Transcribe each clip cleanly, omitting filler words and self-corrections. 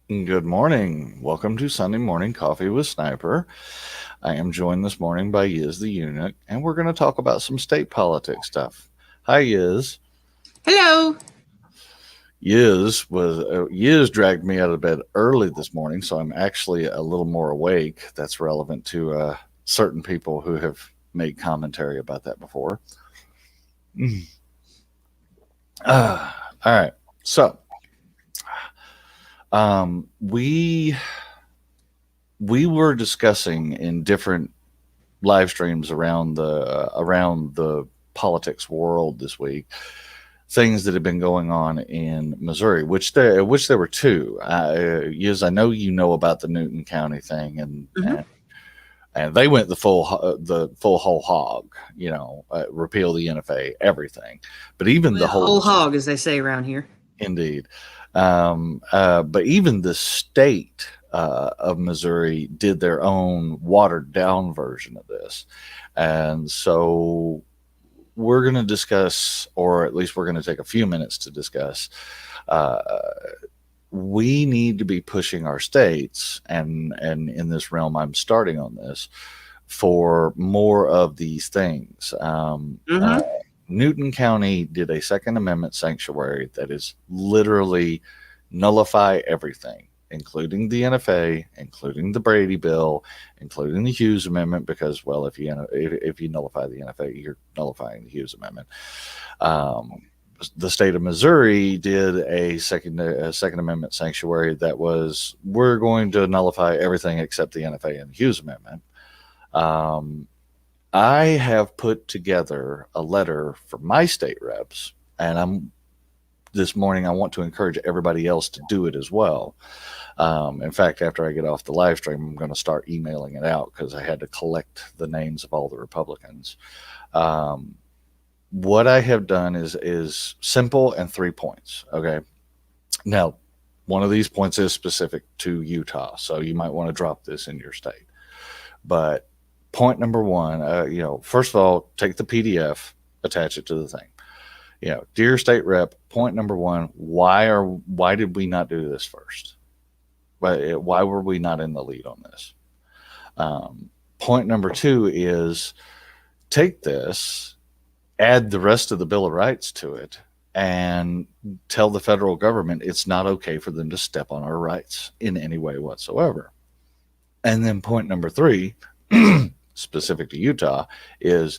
Good morning. Welcome to Sunday Morning Coffee with Sniper. I am joined this morning by Yizz the Eunuch, and we're going to talk about some state politics stuff. Hi, Yizz. Hello. Yizz dragged me out of bed early this morning, so I'm actually a little more awake. That's relevant to certain people who have made commentary about that before. Mm. All right. So, we were discussing in different live streams around the politics world this week things that have been going on in Missouri, which there were two. Yes, I know you know about the Newton County thing, and Mm-hmm. and they went the full whole hog, repeal the NFA, everything, but even the Well, whole whole hog, as they say around here. indeed. But even the state of Missouri did their own watered down version of this. And so we're going to discuss, or at least we're going to take a few minutes to discuss. Uh, we need to be pushing our states, and in this realm, I'm starting on this for more of these things. Mm-hmm. Newton County did a Second Amendment sanctuary that is literally nullify everything, including the NFA, including the Brady Bill, including the Hughes Amendment, because, well, if you nullify the NFA, you're nullifying the Hughes Amendment. The state of Missouri did a second Amendment sanctuary that was, we're going to nullify everything except the NFA and the Hughes Amendment. I have put together a letter for my state reps, and this morning I want to encourage everybody else to do it as well. In fact, after I get off the live stream, I'm going to start emailing it out because I had to collect the names of all the Republicans. What I have done is simple and 3 points. Okay. Now, one of these points is specific to Utah, so you might want to drop this in your state. But point number one, first of all, take the PDF, attach it to the thing. Dear state rep, point number one, why did we not do this first? Why were we not in the lead on this? Point number two is take this, add the rest of the Bill of Rights to it, and tell the federal government it's not okay for them to step on our rights in any way whatsoever. And then point number three, specific to Utah, is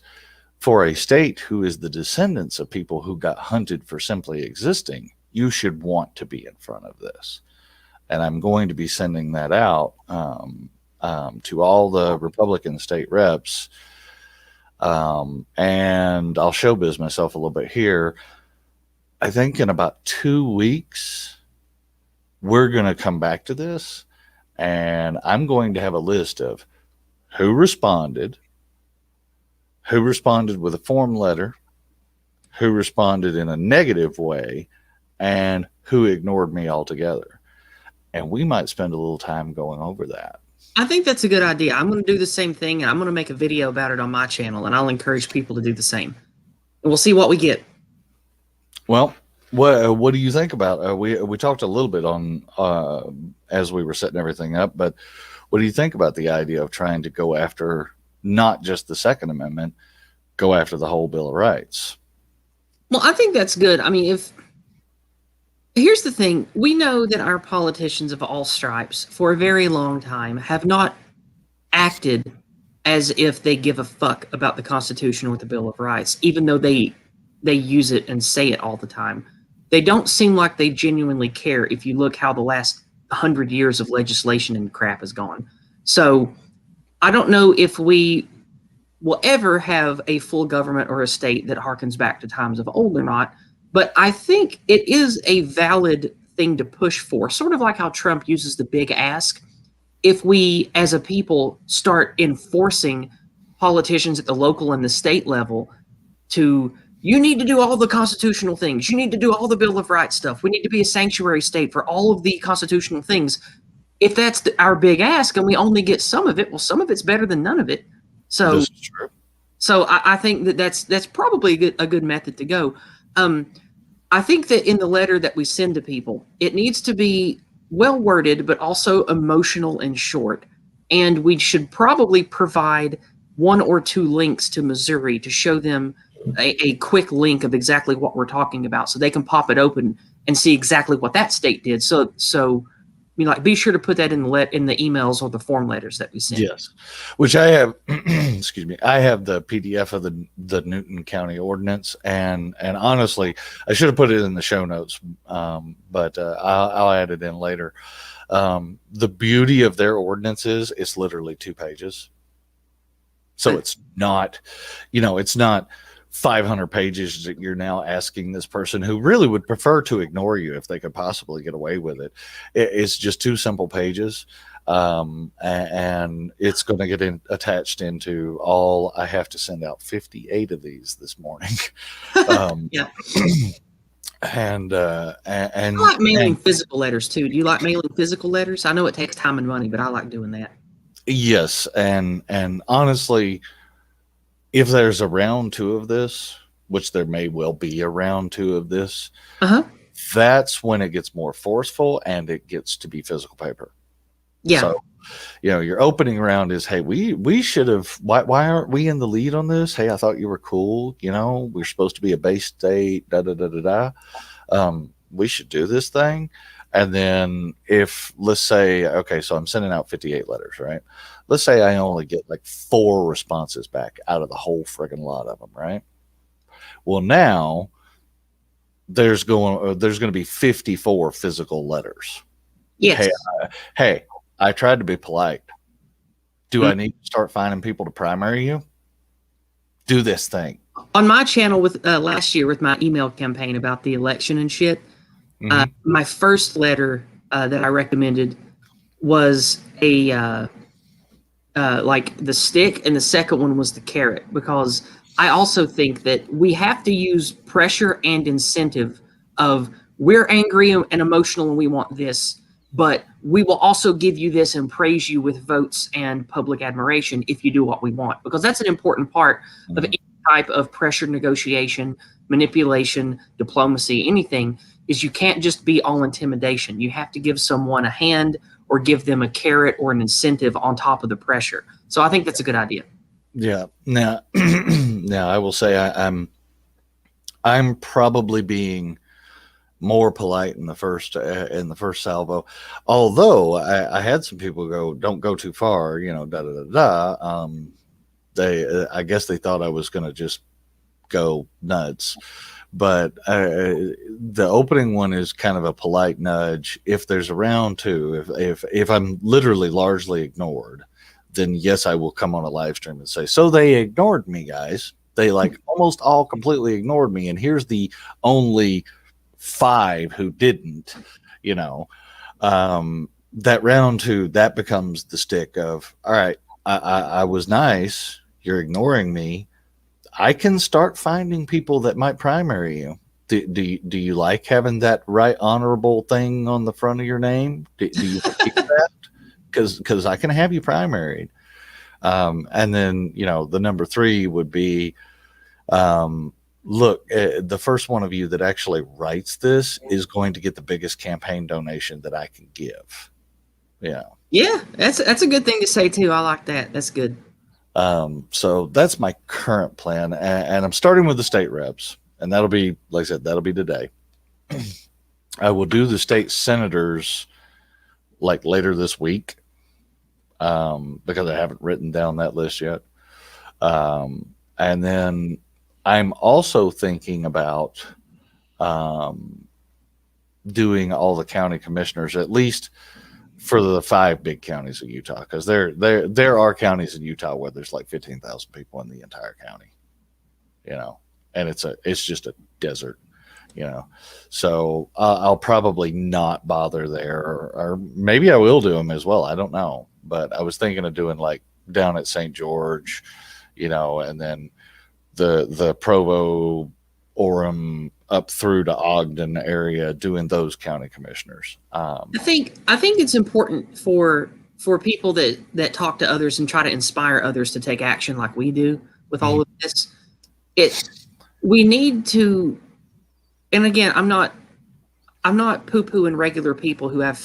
for a state who is the descendants of people who got hunted for simply existing, you should want to be in front of this. And I'm going to be sending that out to all the Republican state reps. And I'll showbiz myself a little bit here. I think in about 2 weeks, we're going to come back to this, and I'm going to have a list of who responded with a form letter, who responded in a negative way, and who ignored me altogether. And we might spend a little time going over that. I think that's a good idea. I'm going to do the same thing, and I'm going to make a video about it on my channel, and I'll encourage people to do the same. And we'll see what we get. Well, what do you think about? We talked a little bit on as we were setting everything up, but what do you think about the idea of trying to go after not just the Second Amendment, go after the whole Bill of Rights? Well, I think that's good. I mean, here's the thing. We know that our politicians of all stripes for a very long time have not acted as if they give a fuck about the Constitution or the Bill of Rights, even though they use it and say it all the time. They don't seem like they genuinely care if you look how the last 100 years of legislation and crap has gone. So I don't know if we will ever have a full government or a state that harkens back to times of old or not. But I think it is a valid thing to push for, sort of like how Trump uses the big ask. If we, as a people, start enforcing politicians at the local and the state level to, you need to do all the constitutional things, you need to do all the Bill of Rights stuff, we need to be a sanctuary state for all of the constitutional things. If that's our big ask and we only get some of it, well, some of it's better than none of it. So, this is true. So I think that's probably a good method to go. I think that in the letter that we send to people, it needs to be well worded, but also emotional and short. And we should probably provide 1 or 2 links to Missouri to show them a quick link of exactly what we're talking about, so they can pop it open and see exactly what that state did. So like, be sure to put that in the emails or the form letters that we send. Yes, which I have. Excuse me. I have the PDF of the Newton County ordinance, and honestly, I should have put it in the show notes, but I'll add it in later. The beauty of their ordinance is it's literally 2 pages, so it's not, it's not 500 pages that you're now asking this person who really would prefer to ignore you if they could possibly get away with it. It's just 2 simple pages, and it's going to get attached into all. I have to send out 58 of these this morning. Yeah. And I like mailing physical letters too. Do you like mailing physical letters? I know it takes time and money, but I like doing that. Yes, and honestly, if there's a round 2 of this, which there may well be a round 2 of this, that's when it gets more forceful and it gets to be physical paper. Yeah. So, your opening round is, hey, we should have, why aren't we in the lead on this? Hey, I thought you were cool. We're supposed to be a base state, we should do this thing. And then if, let's say, okay, so I'm sending out 58 letters, right? Let's say I only get like 4 responses back out of the whole friggin' lot of them, right? Well, now there's going to be 54 physical letters. Yes. Hey, I tried to be polite. Do I need to start finding people to primary you? Do this thing. On my channel with last year with my email campaign about the election and shit, my first letter that I recommended was a like the stick, and the second one was the carrot, because I also think that we have to use pressure and incentive of, we're angry and emotional and we want this, but we will also give you this and praise you with votes and public admiration if you do what we want, because that's an important part of any type of pressure negotiation, manipulation, diplomacy, anything, is you can't just be all intimidation. You have to give someone a hand or give them a carrot or an incentive on top of the pressure. So I think that's a good idea. Yeah. Now, I will say I'm probably being more polite in the first salvo. Although I had some people go, "Don't go too far," I guess they thought I was going to just go nuts. But the opening one is kind of a polite nudge. If there's a round 2, if I'm literally largely ignored, then yes, I will come on a live stream and say, so they ignored me, guys. They almost all completely ignored me. And here's the only 5 who didn't, that round 2, that becomes the stick of, all right, I was nice. You're ignoring me. I can start finding people that might primary you. Do you like having that right honorable thing on the front of your name? Do you like that? Because I can have you primaried. And then, the number 3 would be, look, the first one of you that actually writes this is going to get the biggest campaign donation that I can give. Yeah. Yeah, that's a good thing to say too. I like that. That's good. So that's my current plan, and I'm starting with the state reps, and that'll be, like I said, that'll be today. I will do the state senators later this week, because I haven't written down that list yet. And then I'm also thinking about doing all the county commissioners, at least for the 5 big counties of Utah, because there are counties in Utah where there's 15,000 people in the entire county, and it's just a desert, so I'll probably not bother there, or maybe I will do them as well. I don't know, but I was thinking of doing down at St. George, and then the Provo, Orem, up through to Ogden area, doing those county commissioners. I think it's important for people that talk to others and try to inspire others to take action like we do with all of this. We need to, and again, I'm not poo-pooing regular people who have,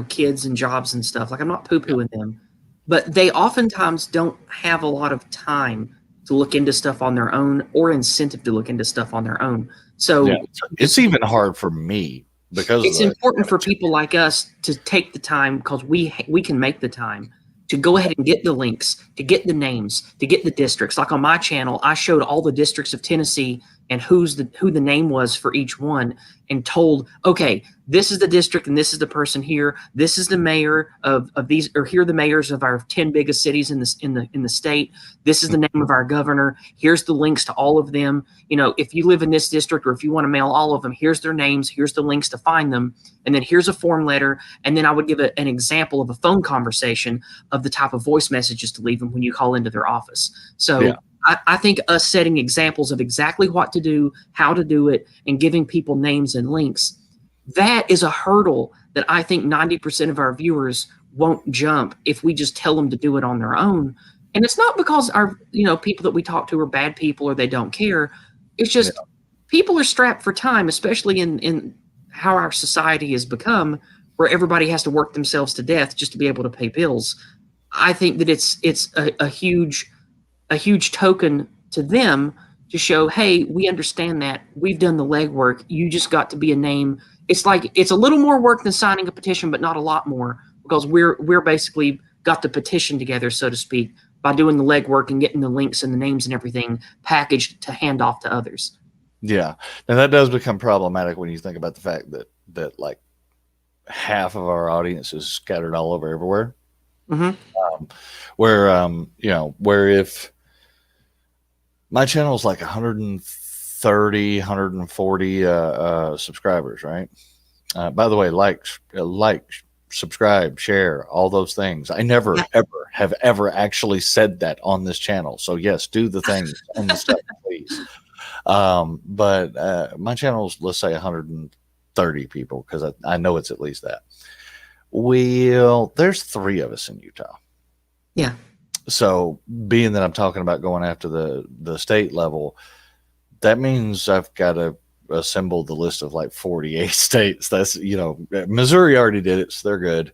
kids and jobs and stuff. Like, I'm not poo-pooing them, but they oftentimes don't have a lot of time to look into stuff on their own or incentive to look into stuff on their own. Yeah, So it's even hard for me because it's important for people like us to take the time, because we can make the time to go ahead and get the links, to get the names, to get the districts. Like on my channel, I showed all the districts of Tennessee and who the name was for each one, and told, okay, this is the district and this is the person here. This is the mayor of these, or here are the mayors of our 10 biggest cities in the state. This is the name of our governor. Here's the links to all of them. If you live in this district, or if you want to mail all of them, here's their names, here's the links to find them, and then here's a form letter. And then I would give an example of a phone conversation of the type of voice messages to leave them when you call into their office. So yeah. I think us setting examples of exactly what to do, how to do it, and giving people names and links, that is a hurdle that I think 90% of our viewers won't jump if we just tell them to do it on their own. And it's not because our people that we talk to are bad people or they don't care. It's just people are strapped for time, especially in how our society has become, where everybody has to work themselves to death just to be able to pay bills. I think that it's a huge token to them to show, hey, we understand that. We've done the legwork. You just got to be a name. It's like, it's a little more work than signing a petition, but not a lot more, because we're basically got the petition together, so to speak, by doing the legwork and getting the links and the names and everything packaged to hand off to others. Yeah. And that does become problematic when you think about the fact that like half of our audience is scattered all over everywhere. Mm-hmm. Where if my channel is like 130, 140 subscribers, right? By the way, like, subscribe, share, all those things. I never, ever have actually said that on this channel. So yes, do the things and the stuff, please. But my channel is, let's say, 130 people, because I know it's at least that. There's 3 of us in Utah. Yeah. So being that I'm talking about going after the state level, that means I've got to assemble the list of like 48 states. That's, Missouri already did it, so they're good,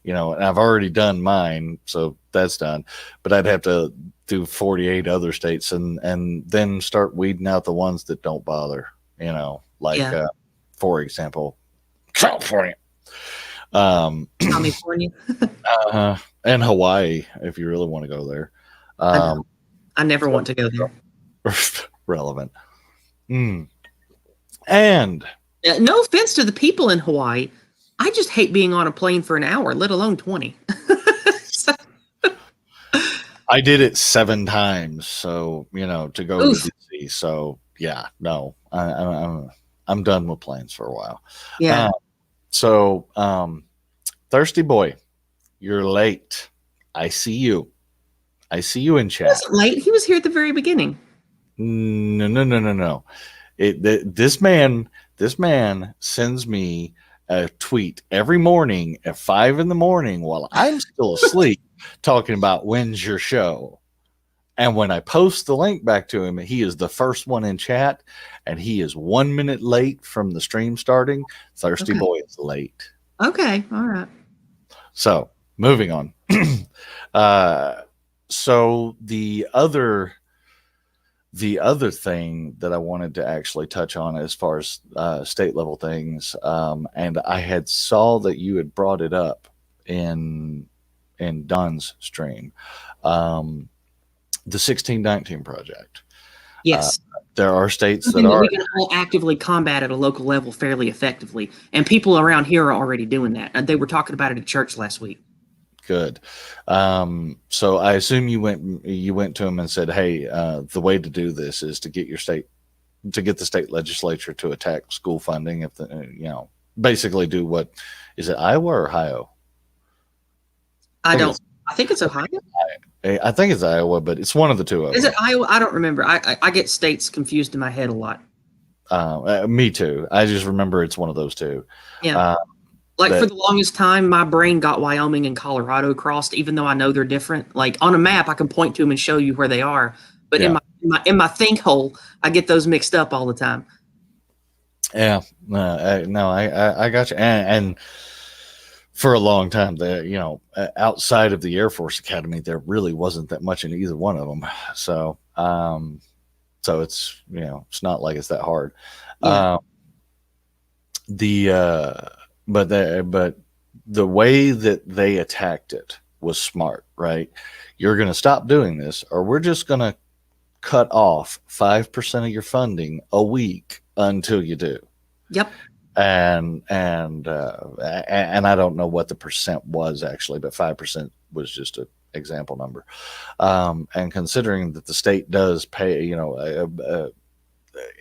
and I've already done mine, so that's done. But I'd have to do 48 other states and then start weeding out the ones that don't bother, for example, California. California. And Hawaii, if you really want to go there. I never want to go there. Relevant. And no offense to the people in Hawaii, I just hate being on a plane for an hour, let alone 20. I did it 7 times, so to go to DC. So yeah, no, I'm done with planes for a while. Yeah. Thirsty boy, you're late. I see you in chat. He wasn't late. He was here at the very beginning. No. This man sends me a tweet every morning at 5 a.m. while I'm still asleep, talking about when's your show. And when I post the link back to him, he is the first one in chat, and he is 1 minute late from the stream starting. Thirsty boy is late. Okay, all right. So moving on. So the other thing that I wanted to actually touch on as far as state level things, and I had saw that you had brought it up in Don's stream, the 1619 project. Yes. There are states that we can all actively combat at a local level fairly effectively, and people around here are already doing that. And they were talking about it at church last week. Good. So I assume you went to him and said, "Hey, the way to do this is to get the state legislature to attack school funding. If basically do what is it, Iowa or Ohio? I think it's Ohio. I think it's Iowa, but it's one of the two of them. Is it Iowa? I don't remember. I get states confused in my head a lot. Me too. I just remember it's one of those two. Yeah. For the longest time, my brain got Wyoming and Colorado crossed, even though I know they're different. Like on a map, I can point to them and show you where they are. But in my think hole, I get those mixed up all the time. Yeah, no, I got you. And for a long time, outside of the Air Force Academy, there really wasn't that much in either one of them. So, so it's not like it's that hard. Yeah. Um, the but the way that they attacked it was smart, right? You're going to stop doing this, or we're just going to cut off 5% of your funding a week until you do. Yep. And I don't know what the percent was actually, but 5% was just an example number. And considering that the state does pay,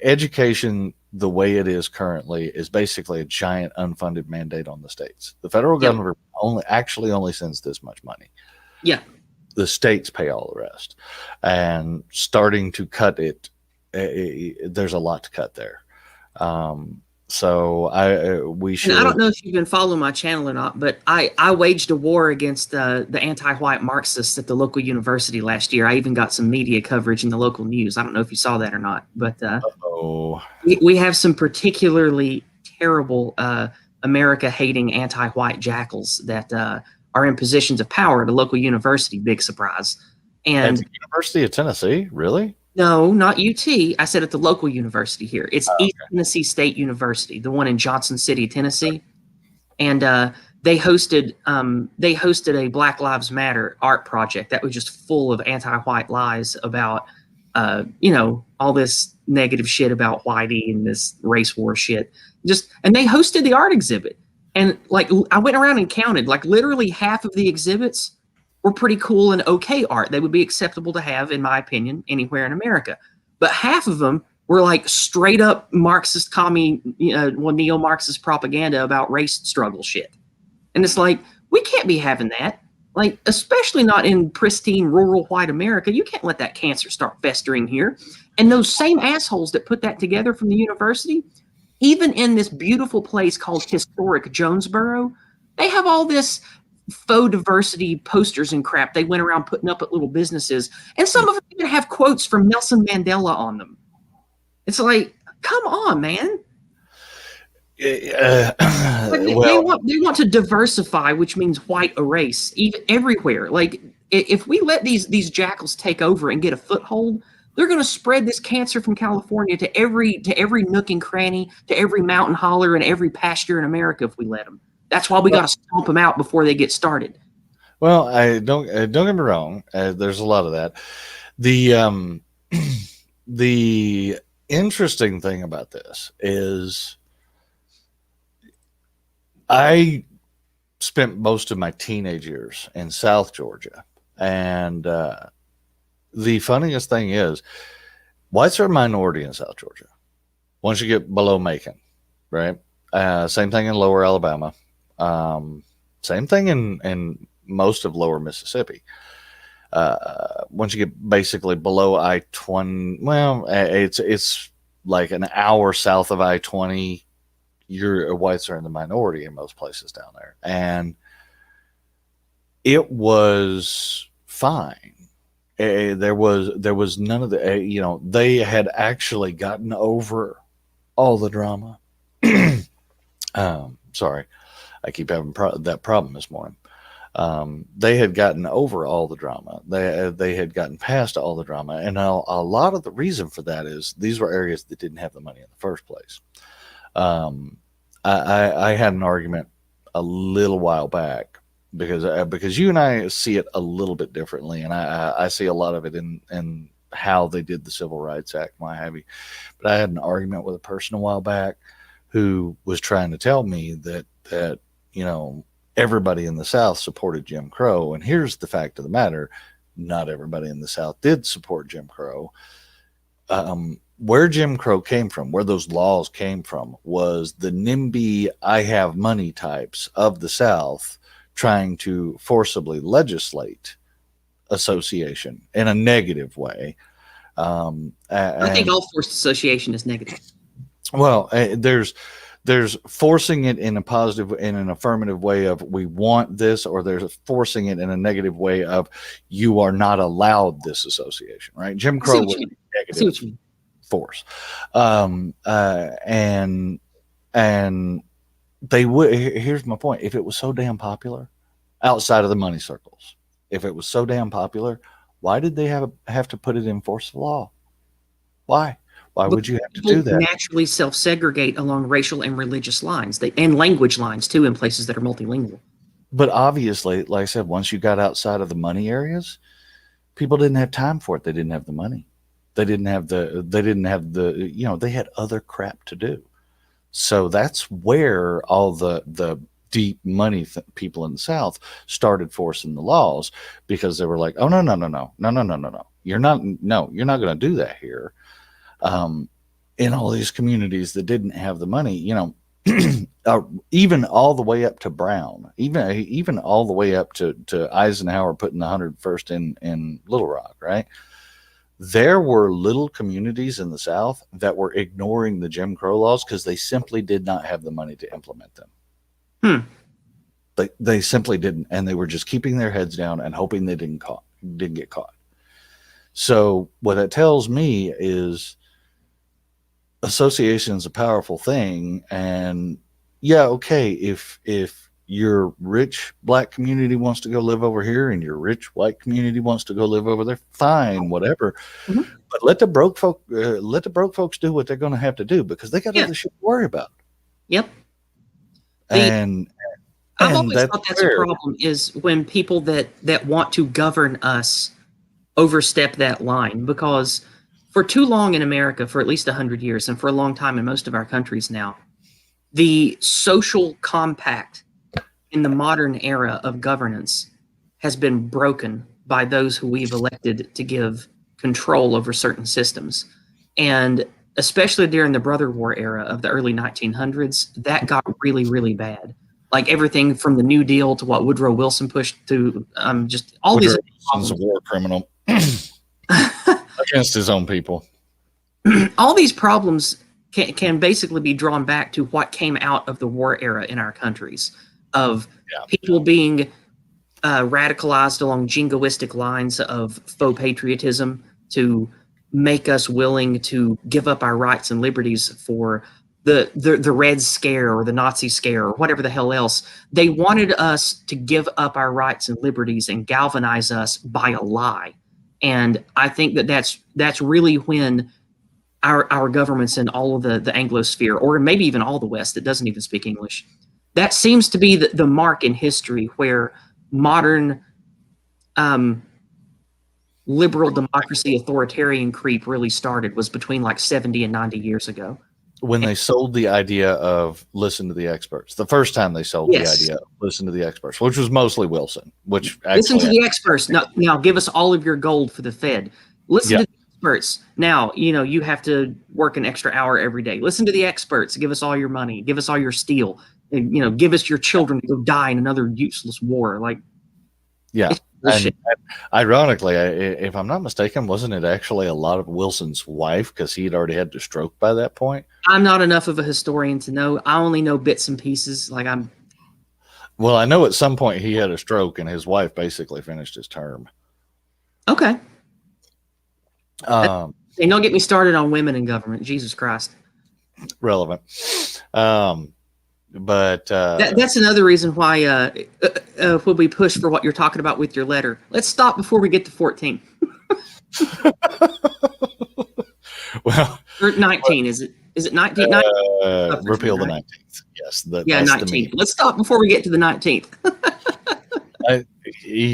education the way it is currently is basically a giant unfunded mandate on the states. The federal Yep. government only sends this much money. Yeah. The states pay all the rest, and starting to cut it, there's a lot to cut there. So we should. And I don't know if you've been following my channel or not, but I waged a war against the anti-white Marxists at the local university last year. I even got some media coverage in the local news. I don't know if you saw that or not, but we have some particularly terrible America-hating anti-white jackals that are in positions of power at a local university. Big surprise. And at the University of Tennessee, really? No, not UT. I said at the local university here. It's East Tennessee State University, the one in Johnson City, Tennessee. And they hosted a Black Lives Matter art project that was just full of anti-white lies about all this negative shit about whitey and this race war shit. And they hosted the art exhibit. And like I went around and counted, like literally half of the exhibits were pretty cool and okay art. They would be acceptable to have, in my opinion, anywhere in America. But half of them were like straight up Marxist neo-Marxist propaganda about race struggle shit. And it's like, we can't be having that. Like, especially not in pristine rural white America. You can't let that cancer start festering here. And those same assholes that put that together from the university, even in this beautiful place called historic Jonesboro, they have all this faux diversity posters and crap they went around putting up at little businesses, and some of them even have quotes from Nelson Mandela on them. It's like, come on, man. They want to diversify, which means white erase even everywhere. Like, if we let these jackals take over and get a foothold, they're going to spread this cancer from California to every nook and cranny, to every mountain holler and every pasture in America if we let them. That's why we got to stomp them out before they get started. Well, I don't get me wrong. There's a lot of that. The interesting thing about this is I spent most of my teenage years in South Georgia, and the funniest thing is whites are a minority in South Georgia. Once you get below Macon, right? Same thing in Lower Alabama. Same thing in most of lower Mississippi. Once you get basically below I-20, well, it's like an hour south of I-20, your whites are in the minority in most places down there. And it was fine. There was none of the, they had actually gotten over all the drama. Sorry. I keep having that problem this morning. They had gotten over all the drama. They had gotten past all the drama. And a lot of the reason for that is these were areas that didn't have the money in the first place. I had an argument a little while back because you and I see it a little bit differently. And I see a lot of it in how they did the Civil Rights Act, what have you. But I had an argument with a person a while back who was trying to tell me that everybody in the South supported Jim Crow. And here's the fact of the matter. Not everybody in the South did support Jim Crow. Where Jim Crow came from, where those laws came from, was the NIMBY, I have money types of the South trying to forcibly legislate association in a negative way. I think all forced association is negative. Well, there's forcing it in a positive, in an affirmative way of we want this, or there's forcing it in a negative way of you are not allowed this association, right? Jim Crow was negative force. And they would. Here's my point: if it was so damn popular outside of the money circles, if it was so damn popular, why did they have to put it in force of law? Why? Why would you have to do that? Naturally self-segregate along racial and religious lines, and language lines too, in places that are multilingual. But obviously, like I said, once you got outside of the money areas, people didn't have time for it. They didn't have the money. They didn't have the. They had other crap to do. So that's where all the deep money people in the South started forcing the laws, because they were like, oh, no. You're not going to do that here. In all these communities that didn't have the money, even all the way up to Brown, even all the way up to Eisenhower putting the 101st in Little Rock, right? There were little communities in the South that were ignoring the Jim Crow laws because they simply did not have the money to implement them. They simply didn't, and they were just keeping their heads down and hoping they didn't get caught. So what that tells me is association is a powerful thing, and yeah, okay, if your rich black community wants to go live over here and your rich white community wants to go live over there, fine, whatever. Mm-hmm. But let the broke folks do what they're going to have to do, because they got other shit to worry about. Yep. And I've always thought that's a problem, is when people that want to govern us overstep that line, because for too long in America, for at least 100 years, and for a long time in most of our countries now, the social compact in the modern era of governance has been broken by those who we've elected to give control over certain systems. And especially during the Brother War era of the early 1900s, that got really, really bad. Like everything from the New Deal to what Woodrow Wilson pushed to just all Woodrow these. Wilson's a war criminal against his own people. All these problems can basically be drawn back to what came out of the war era in our countries, of people being radicalized along jingoistic lines of faux patriotism to make us willing to give up our rights and liberties for the Red Scare or the Nazi scare or whatever the hell else. They wanted us to give up our rights and liberties and galvanize us by a lie. And I think that's really when our governments in all of the Anglosphere, or maybe even all the West that doesn't even speak English, that seems to be the mark in history where modern liberal democracy authoritarian creep really started, was between like 70 and 90 years ago. When they sold the idea of listen to the experts, the first time they sold the idea of listen to the experts, which was mostly Wilson, which listen to the experts. Now give us all of your gold for the Fed. Listen to the experts. Now, you have to work an extra hour every day. Listen to the experts. Give us all your money. Give us all your steel. Give us your children to go die in another useless war. And ironically, if I'm not mistaken, wasn't it actually a lot of Wilson's wife, because he had already had the stroke by that point? I'm not enough of a historian to know. I only know bits and pieces. Well, I know at some point he had a stroke and his wife basically finished his term. Okay. And don't get me started on women in government. Jesus Christ. Relevant. But that's another reason why when we push for what you're talking about with your letter, let's stop before we get to 14. Well, or 19, is it 19? Repeal the 19th. Yes. 19. Let's stop before we get to the 19th. If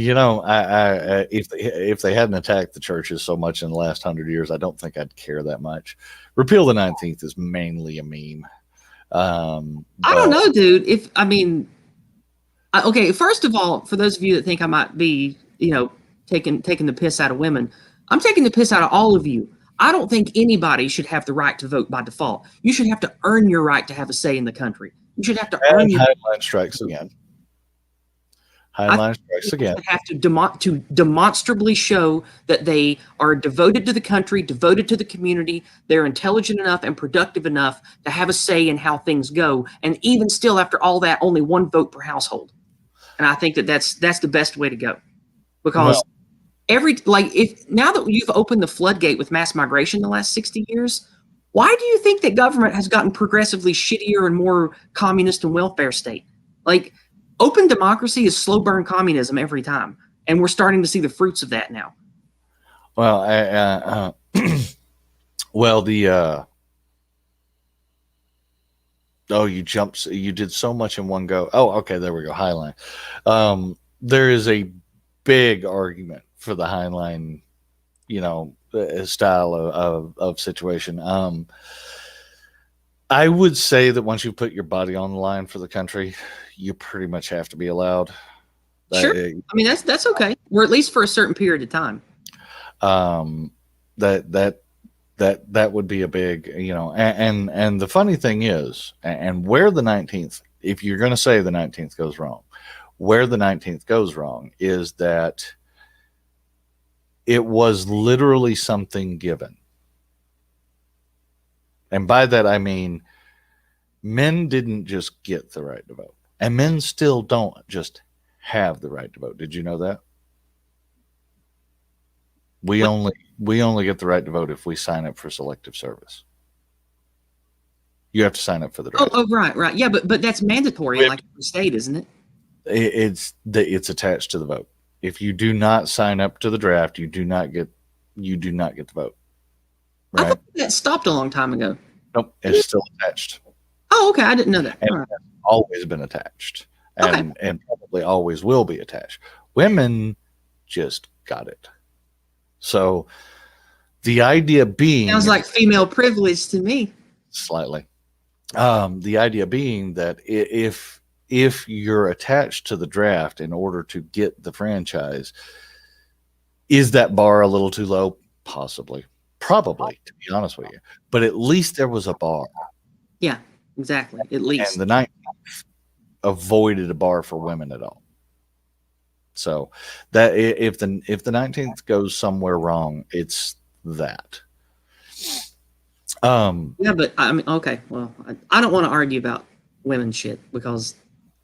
they hadn't attacked the churches so much in the last 100 years, I don't think I'd care that much. Repeal the 19th is mainly a meme. I don't know, dude. Okay, first of all, for those of you that think I might be, taking the piss out of women, I'm taking the piss out of all of you. I don't think anybody should have the right to vote by default. You should have to earn your right to have a say in the country. You should have to earn your Heinlein strikes again. Heinlein strikes again. Have to demonstrably show that they are devoted to the country, devoted to the community. They're intelligent enough and productive enough to have a say in how things go. And even still, after all that, only one vote per household. And I think that's the best way to go, because if now that you've opened the floodgate with mass migration the last 60 years, why do you think that government has gotten progressively shittier and more communist and welfare state? Like, open democracy is slow burn communism every time, and we're starting to see the fruits of that now. Well, well, you did so much in one go. Oh, okay, there we go. Highline. There is a big argument for the Highline, style of situation. I would say that once you put your body on the line for the country, you pretty much have to be allowed. Sure. I mean, that's okay. Or at least for a certain period of time. That would be a big, and the funny thing is, and where the 19th, if you're going to say the 19th goes wrong, where the 19th goes wrong is that it was literally something given. And by that, I mean, men didn't just get the right to vote, and men still don't just have the right to vote. Did you know that? We only get the right to vote if we sign up for selective service. You have to sign up for the draft. Oh, right. Yeah, but that's mandatory in like every state, isn't it? It's attached to the vote. If you do not sign up to the draft, you do not get the vote. Right? I thought that stopped a long time ago. Nope, it's still attached. Oh, okay. I didn't know that. And right. It's always been attached, and probably always will be attached. Women just got it. So the idea being, sounds like female privilege to me. Slightly. The idea being that if you're attached to the draft in order to get the franchise, is that bar a little too low? Possibly. Probably, to be honest with you. But at least there was a bar. Yeah, exactly. At least. And the 19th avoided a bar for women at all. So that if the 19th goes somewhere wrong, it's that. Yeah, but I mean, okay. Well, I don't want to argue about women shit because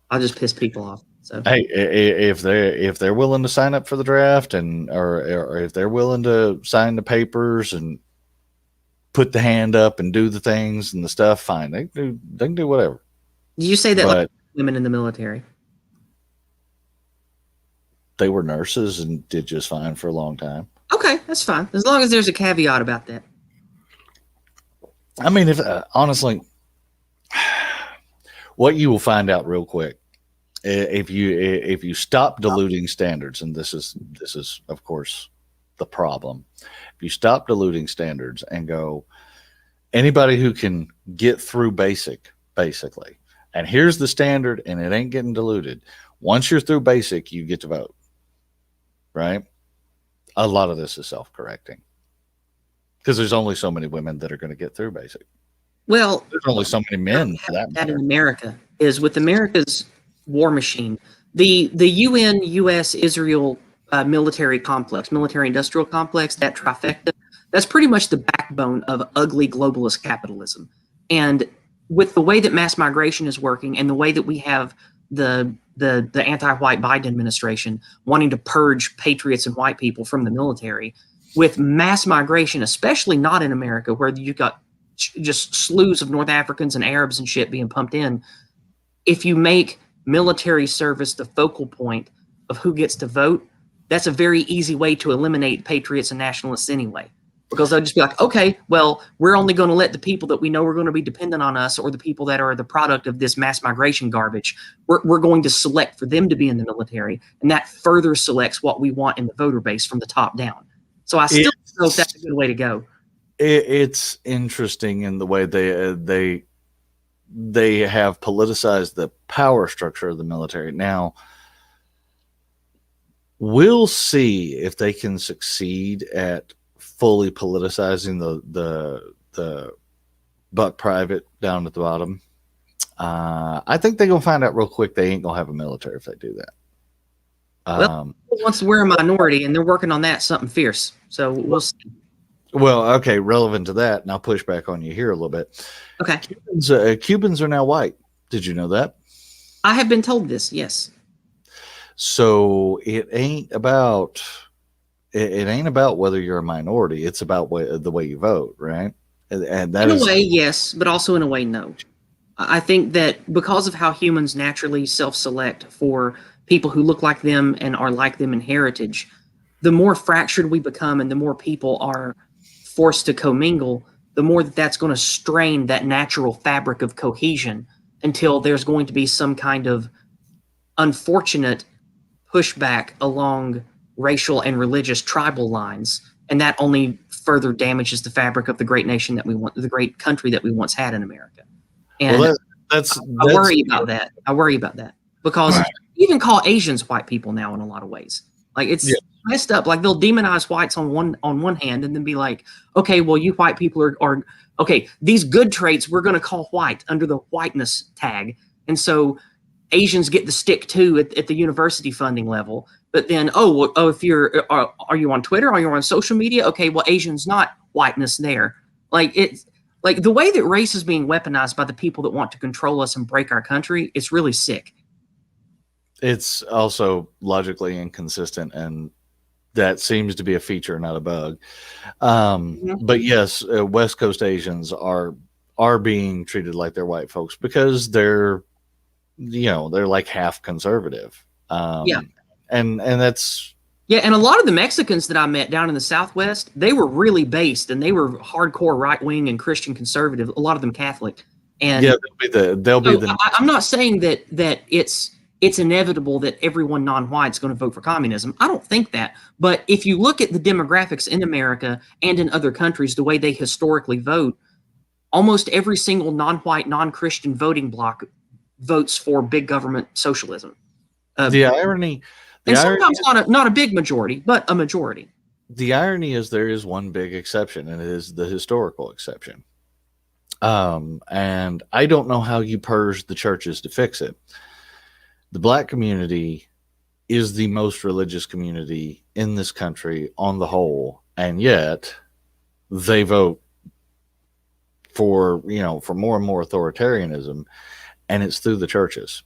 I'll just piss people off. So hey, if they're willing to sign up for the draft or if they're willing to sign the papers and put the hand up and do the things and the stuff, fine. They can do whatever. Did you say that like women in the military? They were nurses and did just fine for a long time. Okay, that's fine. As long as there's a caveat about that. I mean, if honestly, what you will find out real quick, if you stop diluting standards, and this is of course the problem. If you stop diluting standards and go, anybody who can get through basic, basically, and here's the standard, and it ain't getting diluted. Once you're through basic, you get to vote. Right? A lot of this is self-correcting because there's only so many women that are going to get through basic. Well, there's only so many men for that in America is with America's war machine. The UN, US, Israel military industrial complex, that trifecta, that's pretty much the backbone of ugly globalist capitalism. And with the way that mass migration is working and the way that we have the anti-white Biden administration wanting to purge patriots and white people from the military, with mass migration, especially not in America, where you got just slews of North Africans and Arabs and shit being pumped in. If you make military service the focal point of who gets to vote, that's a very easy way to eliminate patriots and nationalists anyway. Because they'll just be like, okay, well, we're only going to let the people that we know are going to be dependent on us or the people that are the product of this mass migration garbage, we're going to select for them to be in the military. And that further selects what we want in the voter base from the top down. So I still don't know if that's a good way to go. It's interesting in the way they have politicized the power structure of the military. Now, we'll see if they can succeed at fully politicizing the buck private down at the bottom. I think they're gonna find out real quick they ain't gonna have a military if they do that. Well, wants to wear a minority, and they're working on that something fierce. So we'll see. Well, okay, relevant to that, and I'll push back on you here a little bit. Okay. Cubans are now white. Did you know that? I have been told this, yes. So it ain't about it ain't about whether you're a minority. It's about the way you vote, right? And that In a is way, yes, but also in a way, no. I think that because of how humans naturally self-select for people who look like them and are like them in heritage, the more fractured we become and the more people are forced to commingle, the more that's going to strain that natural fabric of cohesion until there's going to be some kind of unfortunate pushback along racial and religious tribal lines, and that only further damages the fabric of the great nation that we want, the great country that we once had in America. And well, that's I worry about that. I worry about that because right. you even call Asians white people now in a lot of ways. Like it's messed up. Like they'll demonize whites on one hand and then be like, okay, well, you white people are okay. These good traits we're going to call white under the whiteness tag, and so Asians get the stick too at the university funding level. But then, if you're, are you on Twitter? Are you on social media? Okay, well, Asians not whiteness there. Like it's like the way that race is being weaponized by the people that want to control us and break our country. It's really sick. It's also logically inconsistent, and that seems to be a feature, not a bug. But yes, West Coast Asians are being treated like they're white folks because they're like half conservative. And that's and a lot of the Mexicans that I met down in the Southwest, they were really based and they were hardcore right wing and Christian conservative. A lot of them Catholic. And they'll be the. I'm not saying that it's inevitable that everyone non-white is going to vote for communism. I don't think that. But if you look at the demographics in America and in other countries, the way they historically vote, almost every single non-white, non-Christian voting bloc votes for big government socialism. The irony, and sometimes not a big majority, but a majority. The irony is there is one big exception, and it is the historical exception. And I don't know how you purge the churches to fix it. The Black community is the most religious community in this country on the whole, and yet they vote for more and more authoritarianism, and it's through the churches.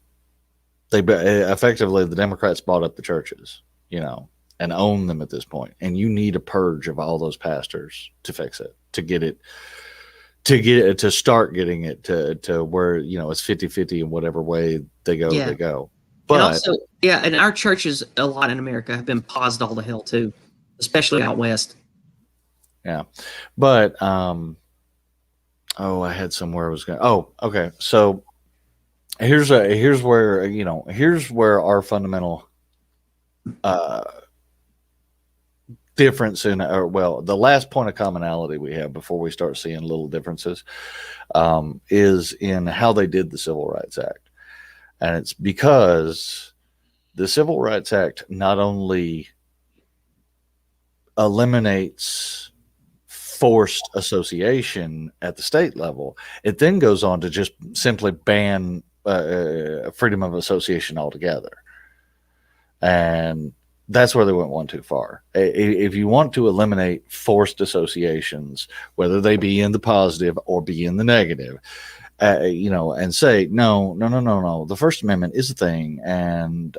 They effectively, the Democrats bought up the churches, and own them at this point. And you need a purge of all those pastors to fix it, to start getting it to where, it's 50-50 in whatever way they go, they go. But and also, and our churches a lot in America have been paused all to hell too, especially out west. Yeah. But, I had somewhere I was going. Oh, okay. So here's where our fundamental difference in the last point of commonality we have before we start seeing little differences is in how they did the Civil Rights Act. And it's because the Civil Rights Act not only eliminates forced association at the state level, it then goes on to just simply ban freedom of association altogether. And that's where they went one too far. If you want to eliminate forced associations, whether they be in the positive or be in the negative, and say, no, the First Amendment is a thing, and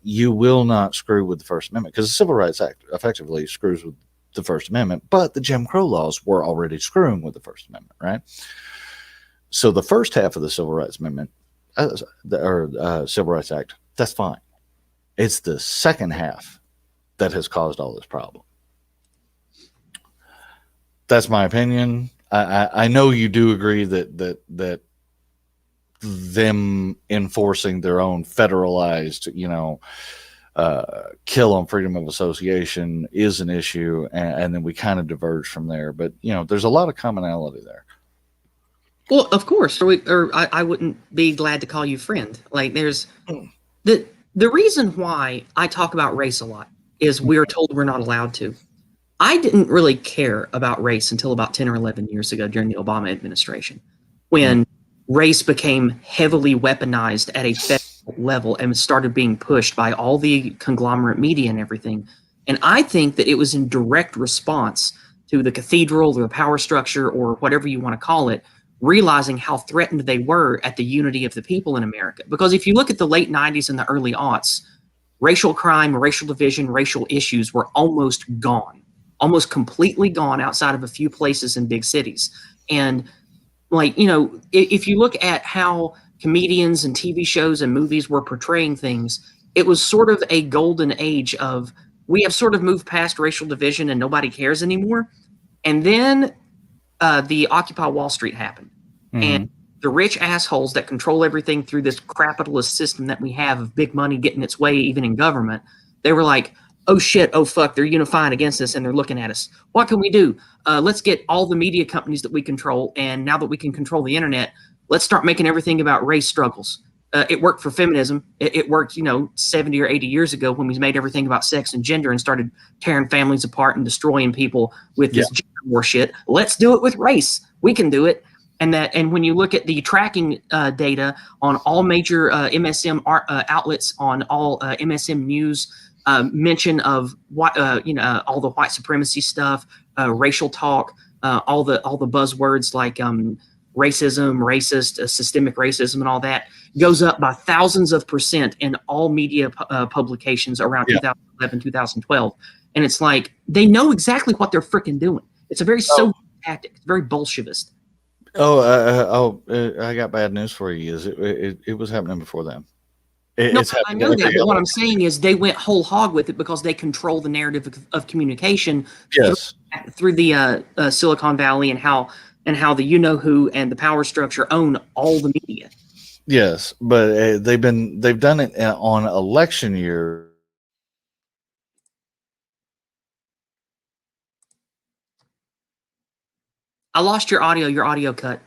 you will not screw with the First Amendment, because the Civil Rights Act effectively screws with the First Amendment, but the Jim Crow laws were already screwing with the First Amendment, right? So the first half of the Civil Rights Amendment, Civil Rights Act, that's fine. It's the second half that has caused all this problem. That's my opinion. I know you do agree that them enforcing their own federalized, kill on freedom of association is an issue, and then we kind of diverge from there. But there's a lot of commonality there. Well, of course, I wouldn't be glad to call you friend. Like there's the reason why I talk about race a lot is we're told we're not allowed to. I didn't really care about race until about 10 or 11 years ago during the Obama administration, when race became heavily weaponized at a federal level and started being pushed by all the conglomerate media and everything. And I think that it was in direct response to the cathedral or the power structure or whatever you want to call it, realizing how threatened they were at the unity of the people in America. Because if you look at the late 90s and the early aughts, racial crime, racial division, racial issues were almost gone, almost completely gone outside of a few places in big cities. And like, you know, if you look at how comedians and TV shows and movies were portraying things, it was sort of a golden age of, we have sort of moved past racial division and nobody cares anymore. And then the Occupy Wall Street happened. And the rich assholes that control everything through this capitalist system that we have of big money getting its way even in government, they were like, oh shit, oh fuck, they're unifying against us and they're looking at us. What can we do? Let's get all the media companies that we control, and now that we can control the internet, let's start making everything about race struggles. It worked for feminism. It worked, you know, 70 or 80 years ago when we made everything about sex and gender and started tearing families apart and destroying people with this gender war shit. Let's do it with race. We can do it. And when you look at the tracking data on all major MSM outlets, on all MSM news, mention of what all the white supremacy stuff, racial talk, all the buzzwords like racism, racist, systemic racism, and all that goes up by thousands of percent in all media publications around 2011, 2012. And it's like, they know exactly what they're freaking doing. It's a very Soviet tactic. It's very Bolshevist. I got bad news for you. It was happening before them. I know that, but what I'm saying is they went whole hog with it because they control the narrative of communication through the Silicon Valley, and how the you-know-who and the power structure own all the media. Yes, but they've done it on election year. I lost your audio cut.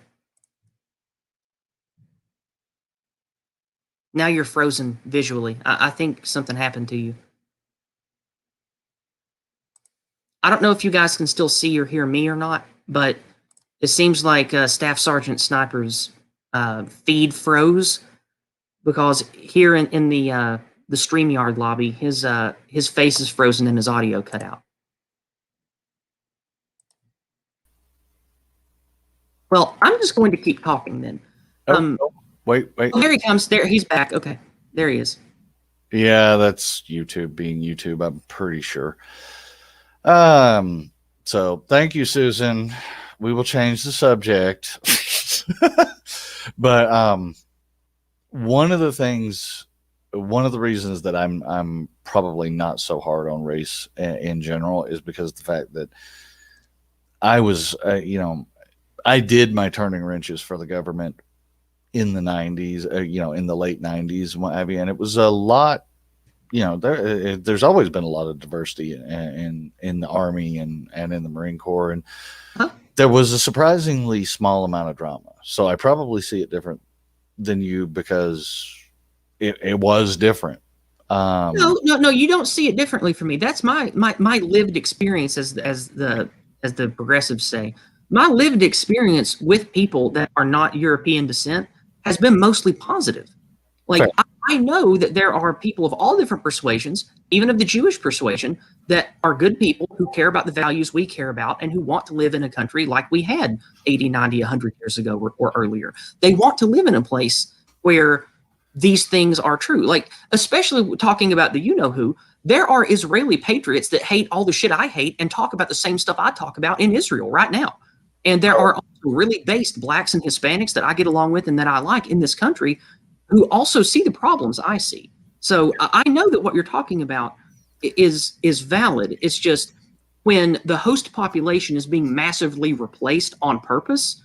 Now you're frozen visually. I think something happened to you. I don't know if you guys can still see or hear me or not, but it seems like Staff Sergeant Sniper's feed froze, because here in the StreamYard lobby, his face is frozen and his audio cut out. Well, I'm just going to keep talking then. Wait. Oh, there he comes. There, he's back. Okay, there he is. Yeah, that's YouTube being YouTube, I'm pretty sure. So thank you, Susan. We will change the subject. But one of the reasons that I'm probably not so hard on race in general is because of the fact that I was, I did my turning wrenches for the government in the 90s, in the late 90s, and it was a lot. There's always been a lot of diversity in the Army and in the Marine Corps, and there was a surprisingly small amount of drama. So I probably see it different than you because it was different. No, you don't see it differently from me. That's my lived experience, as the progressives say. My lived experience with people that are not European descent has been mostly positive. Like, I know that there are people of all different persuasions, even of the Jewish persuasion, that are good people who care about the values we care about and who want to live in a country like we had 80, 90, 100 years ago or earlier. They want to live in a place where these things are true. Like, especially talking about the you-know-who, there are Israeli patriots that hate all the shit I hate and talk about the same stuff I talk about in Israel right now. And there are also really based blacks and Hispanics that I get along with and that I like in this country who also see the problems I see. So I know that what you're talking about is valid. It's just when the host population is being massively replaced on purpose,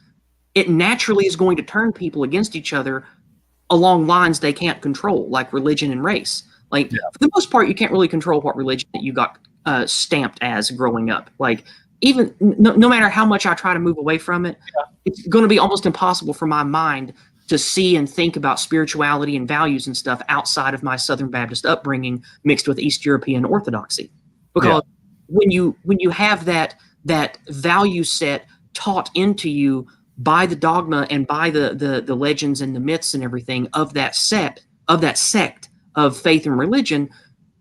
it naturally is going to turn people against each other along lines they can't control, like religion and race. Like, for the most part, you can't really control what religion that you got stamped as growing up. Like, even no matter how much I try to move away from it, it's going to be almost impossible for my mind to see and think about spirituality and values and stuff outside of my Southern Baptist upbringing mixed with East European Orthodoxy. Because when you have that value set taught into you by the dogma and by the legends and the myths and everything of that sect of faith and religion,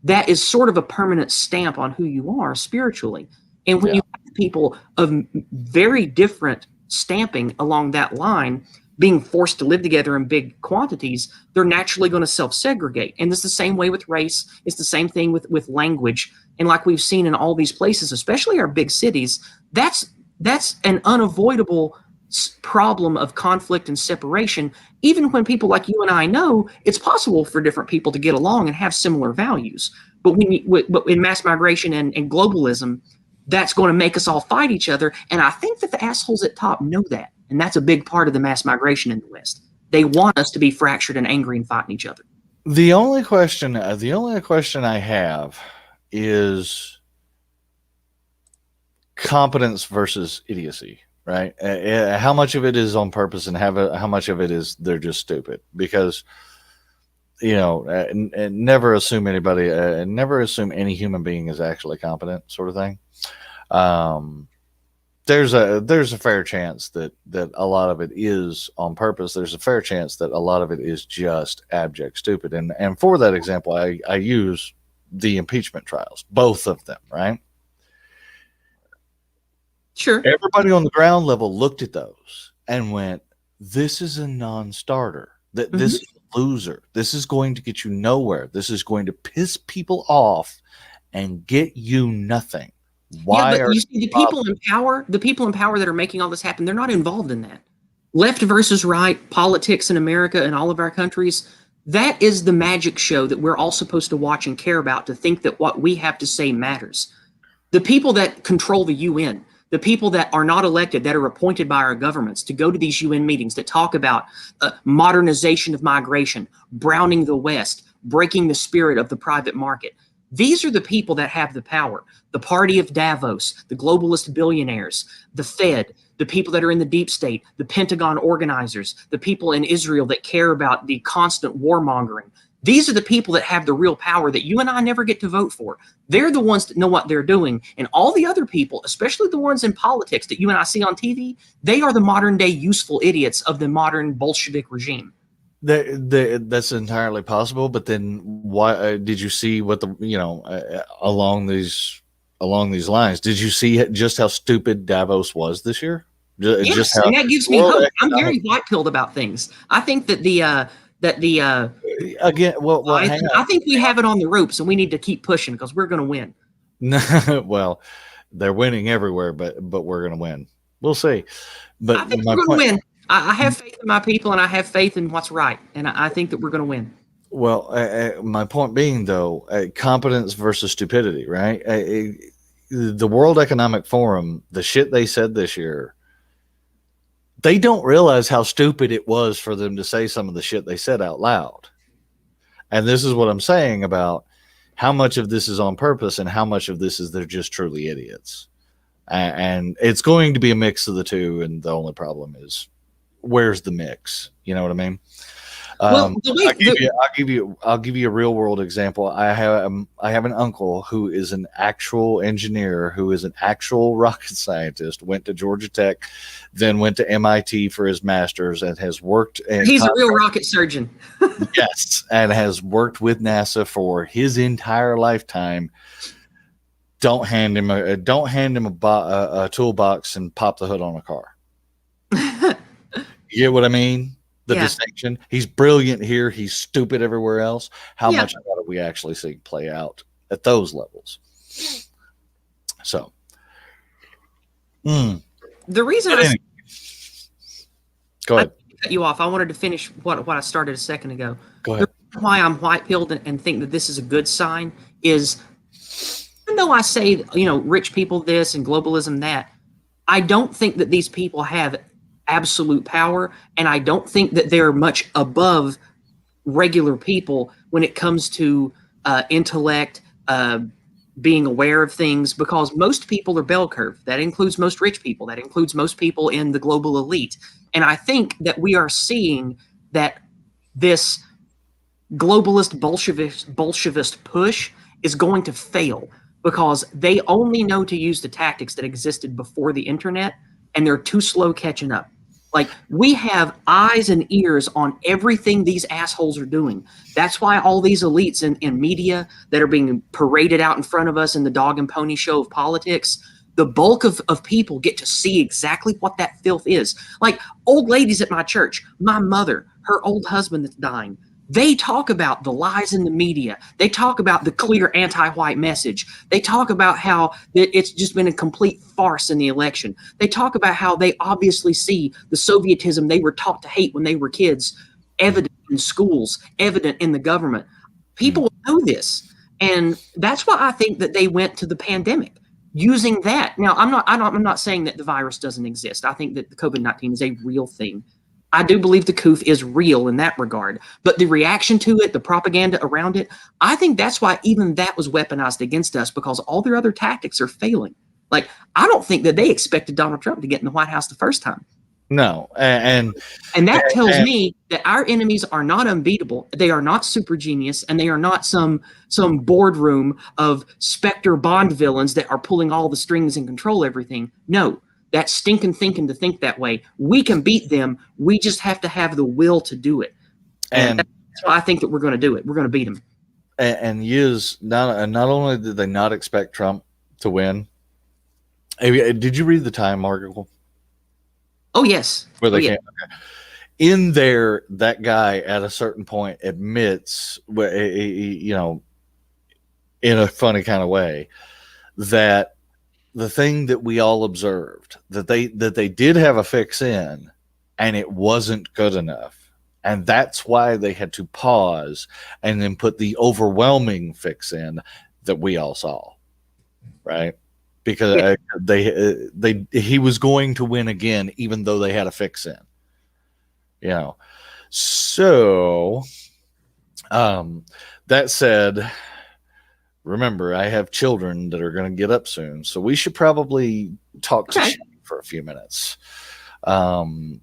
that is sort of a permanent stamp on who you are spiritually. And when you have people of very different stamping along that line, being forced to live together in big quantities, they're naturally going to self-segregate. And it's the same way with race. It's the same thing with language. And like we've seen in all these places, especially our big cities, that's an unavoidable problem of conflict and separation. Even when people like you and I know it's possible for different people to get along and have similar values. But in mass migration and globalism, that's going to make us all fight each other. And I think that the assholes at top know that. And that's a big part of the mass migration in the West. They want us to be fractured and angry and fighting each other. The only question I have is competence versus idiocy, right? How much of it is on purpose and how much of it is they're just stupid? Because, never assume any human being is actually competent, sort of thing. There's a fair chance that a lot of it is on purpose. There's a fair chance that a lot of it is just abject stupid. And for that example, I use the impeachment trials, both of them, right? Sure. Everybody on the ground level looked at those and went, this is a non-starter. This is a loser. This is going to get you nowhere. This is going to piss people off and get you nothing. Why but you see, the people in power that are making all this happen, they're not involved in that. Left versus right, politics in America and all of our countries, that is the magic show that we're all supposed to watch and care about, to think that what we have to say matters. The people that control the UN, the people that are not elected, that are appointed by our governments to go to these UN meetings that talk about modernization of migration, browning the West, breaking the spirit of the private market. These are the people that have the power. The party of Davos, the globalist billionaires, the Fed, the people that are in the deep state, the Pentagon organizers, the people in Israel that care about the constant warmongering. These are the people that have the real power that you and I never get to vote for. They're the ones that know what they're doing. And all the other people, especially the ones in politics that you and I see on TV, they are the modern day useful idiots of the modern Bolshevik regime. That's entirely possible, but then why did you see what along these lines? Did you see just how stupid Davos was this year? Yes, and that gives me hope. I'm very white-pilled about things. I think that I think we have it on the ropes, and we need to keep pushing because we're going to win. Well, they're winning everywhere, but we're going to win. We'll see. But I think we're going to win. I have faith in my people, and I have faith in what's right, and I think that we're going to win. Well, my point being, though, competence versus stupidity, right? The World Economic Forum, the shit they said this year, they don't realize how stupid it was for them to say some of the shit they said out loud. And this is what I'm saying about how much of this is on purpose and how much of this is they're just truly idiots. And it's going to be a mix of the two, and the only problem is, where's the mix? You know what I mean? I'll give you a real world example. I have an uncle who is an actual engineer, who is an actual rocket scientist, went to Georgia Tech, then went to MIT for his master's, and has worked. He's a real rocket surgeon. Yes, and has worked with NASA for his entire lifetime. Don't hand him a toolbox and pop the hood on a car. You get what I mean? The distinction. He's brilliant here. He's stupid everywhere else. How much of that do we actually see play out at those levels? So, the reason go ahead. I cut you off. I wanted to finish what I started a second ago. Go ahead. The reason why I'm white-pilled and think that this is a good sign is, even though I say, rich people this and globalism that, I don't think that these people have absolute power, and I don't think that they're much above regular people when it comes to intellect, being aware of things, because most people are bell curve. That includes most rich people. That includes most people in the global elite. And I think that we are seeing that this globalist Bolshevist push is going to fail, because they only know to use the tactics that existed before the internet, and they're too slow catching up. Like, we have eyes and ears on everything these assholes are doing. That's why all these elites in media that are being paraded out in front of us in the dog and pony show of politics, the bulk of people get to see exactly what that filth is. Like old ladies at my church, my mother, her old husband that's dying. They talk about the lies in the media. They talk about the clear anti-white message. They talk about how it's just been a complete farce in the election. They talk about how they obviously see the Sovietism they were taught to hate when they were kids evident in schools, evident in the government. People know this. And that's why I think that they went to the pandemic using that. Now, I'm not saying that the virus doesn't exist. I think that the COVID-19 is a real thing. I do believe the COOF is real in that regard, but the reaction to it, the propaganda around it, I think that's why even that was weaponized against us, because all their other tactics are failing. Like, I don't think that they expected Donald Trump to get in the White House the first time. No. And that tells me that our enemies are not unbeatable. They are not super genius, and they are not some boardroom of Spectre Bond villains that are pulling all the strings and control everything. No. That's stinking thinking to think that way. We can beat them. We just have to have the will to do it. And that's why I think that we're going to do it. We're going to beat them. And Yizz, not only did they not expect Trump to win. Did you read the Time article? Oh, yes. Where they can't. Okay. In there, that guy at a certain point admits, you know, in a funny kind of way, that the thing that we all observed, that they did have a fix in, and it wasn't good enough, and that's why they had to pause and then put the overwhelming fix in that we all saw, right? Because he was going to win again, even though they had a fix in, you know. So, that said, remember, I have children that are going to get up soon, so we should probably talk to Shane for a few minutes. Let me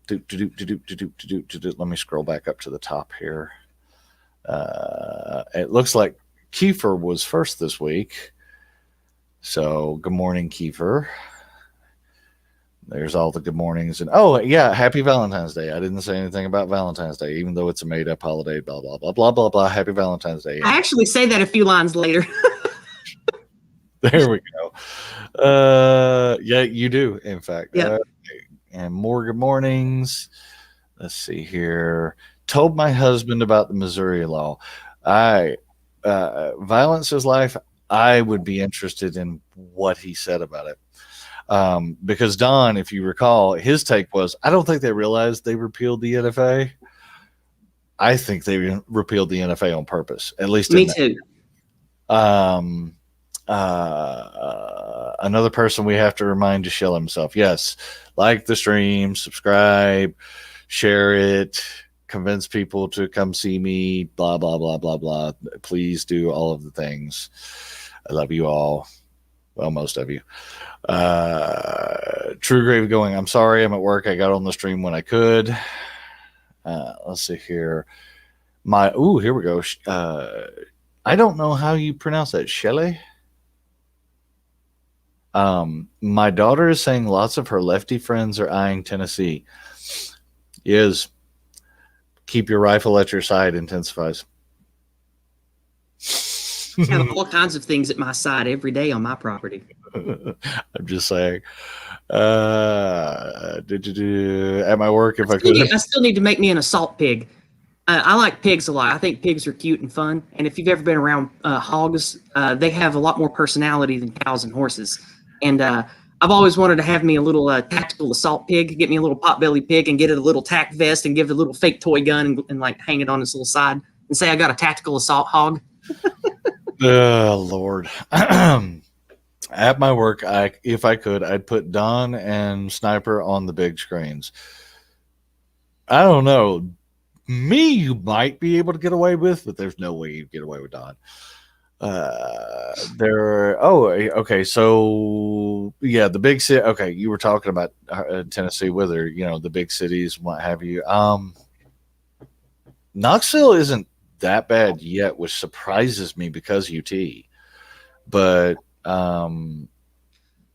scroll back up to the top here. It looks like Kiefer was first this week. So, good morning, Kiefer. There's all the good mornings. And oh, yeah, happy Valentine's Day. I didn't say anything about Valentine's Day, even though it's a made-up holiday, blah, blah, blah, blah, blah, blah. Happy Valentine's Day. I actually say that a few lines later. There we go. Yeah, you do, in fact. Yeah. And more good mornings. Let's see here. Told my husband about the Missouri law. Violence is life. I would be interested in what he said about it. Because Don, if you recall, his take was, I don't think they realized they repealed the NFA. I think they repealed the NFA on purpose, at least. Me too. Another person we have to remind to shill himself. Yes. Like the stream, subscribe, share it, convince people to come see me, blah, blah, blah, blah, blah. Please do all of the things. I love you all. Well, most of you. True Grave going, I'm sorry, I'm at work. I got on the stream when I could. Let's see here. Here we go. I don't know how you pronounce that. Shelley? My daughter is saying lots of her lefty friends are eyeing Tennessee. Is keep your rifle at your side intensifies. I have all kinds of things at my side every day on my property. I'm just saying. At my work, if I could. I still need to make me an assault pig. I like pigs a lot. I think pigs are cute and fun. And if you've ever been around hogs, they have a lot more personality than cows and horses. And I've always wanted to have me a little tactical assault pig, get me a little potbelly pig and get it a little tack vest and give it a little fake toy gun and like hang it on its little side and say I got a tactical assault hog. Oh, Lord. At my work, if I could, I'd put Don and Sniper on the big screens. I don't know. Me, you might be able to get away with, but there's no way you'd get away with Don. Okay. So, yeah, the big city. Okay, you were talking about Tennessee with her, the big cities, what have you. Knoxville isn't that bad yet, which surprises me because UT. But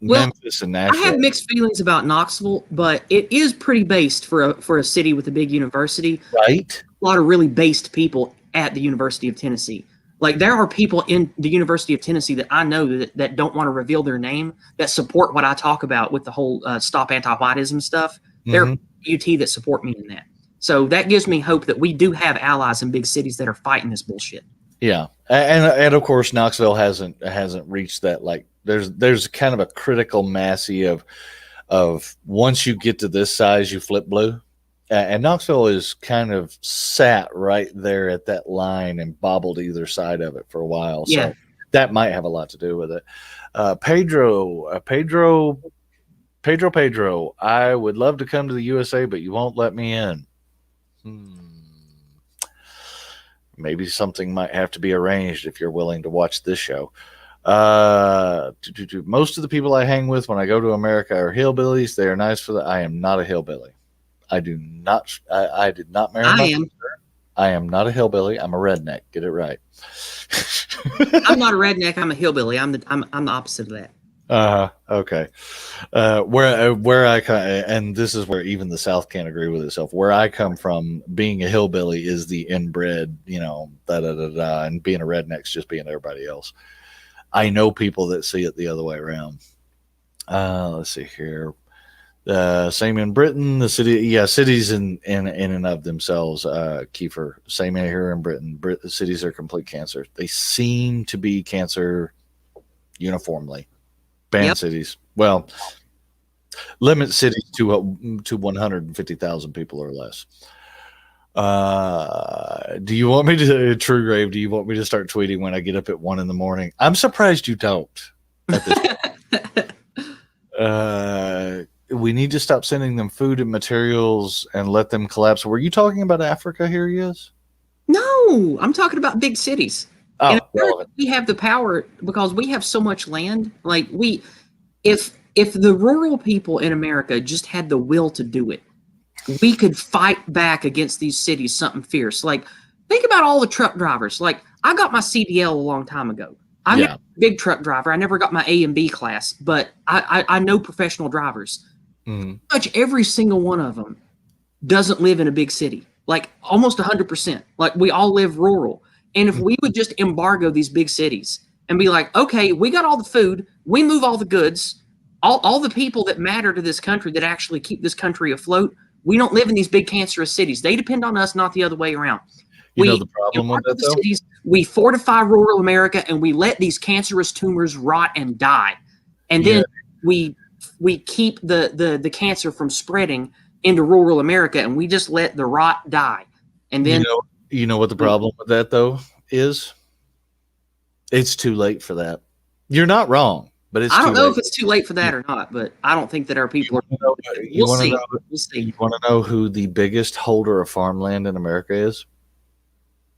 Memphis and Nashville. I have mixed feelings about Knoxville, but it is pretty based for a city with a big university. Right. A lot of really based people at the University of Tennessee. Like there are people in the University of Tennessee that I know that don't want to reveal their name that support what I talk about with the whole stop anti-Whiteism stuff. There are UT that support me in that. So that gives me hope that we do have allies in big cities that are fighting this bullshit. Yeah, and of course Knoxville hasn't reached that. Like there's kind of a critical massy of once you get to this size, you flip blue. And Knoxville is kind of sat right there at that line and bobbled either side of it for a while. Yeah. So that might have a lot to do with it. Pedro, I would love to come to the USA, but you won't let me in. Maybe something might have to be arranged if you're willing to watch this show. Most of the people I hang with when I go to America are hillbillies. They are nice for the. I am not a hillbilly. I did not marry my sister. I am not a hillbilly. I'm a redneck. Get it right. I'm not a redneck. I'm a hillbilly. I'm the opposite of that. Okay. Where I come, and this is where even the South can't agree with itself. Where I come from, being a hillbilly is the inbred, and being a redneck's just being everybody else. I know people that see it the other way around. Let's see here. Same in Britain, the cities in and of themselves, Kiefer, same here in Britain. Cities are complete cancer. They seem to be cancer uniformly. Ban cities. Well, limit cities to 150,000 people or less. Do you want me to, True Grave, do you want me to start tweeting when I get up at 1 a.m? I'm surprised you don't. At this we need to stop sending them food and materials and let them collapse. Were you talking about Africa here, Yizz? No, I'm talking about big cities. Oh, we have the power because we have so much land. Like if the rural people in America just had the will to do it, we could fight back against these cities, something fierce. Like think about all the truck drivers. Like I got my CDL a long time ago. I'm not a big truck driver. I never got my A and B class, but I know professional drivers. Pretty much every single one of them doesn't live in a big city, like almost 100%. Like we all live rural. And if we would just embargo these big cities and be like, okay, we got all the food, we move all the goods, all the people that matter to this country that actually keep this country afloat, we don't live in these big cancerous cities. They depend on us, not the other way around. You know the problem with that, though? Cities, we fortify rural America and we let these cancerous tumors rot and die. And then we keep the cancer from spreading into rural America and we just let the rot die. And then you know what the problem with that though is? It's too late for that. You're not wrong, but it's I don't too know late. if it's too late for that or not, but I don't think that our people are. You want to know who the biggest holder of farmland in America is?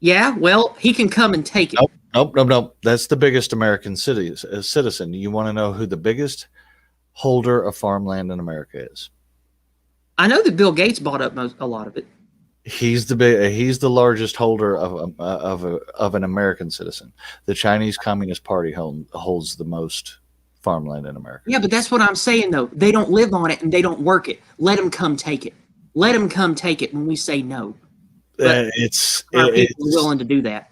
Yeah, well, he can come and take it. Nope. That's the biggest American citizen. You want to know who the biggest holder of farmland in America is? I know that Bill Gates bought up a lot of it. He's the largest holder of an American citizen. The Chinese Communist Party holds the most farmland in America. Yeah, but that's what I'm saying though. They don't live on it and they don't work it. Let them come take it. Let them come take it when we say no. It's willing to do that.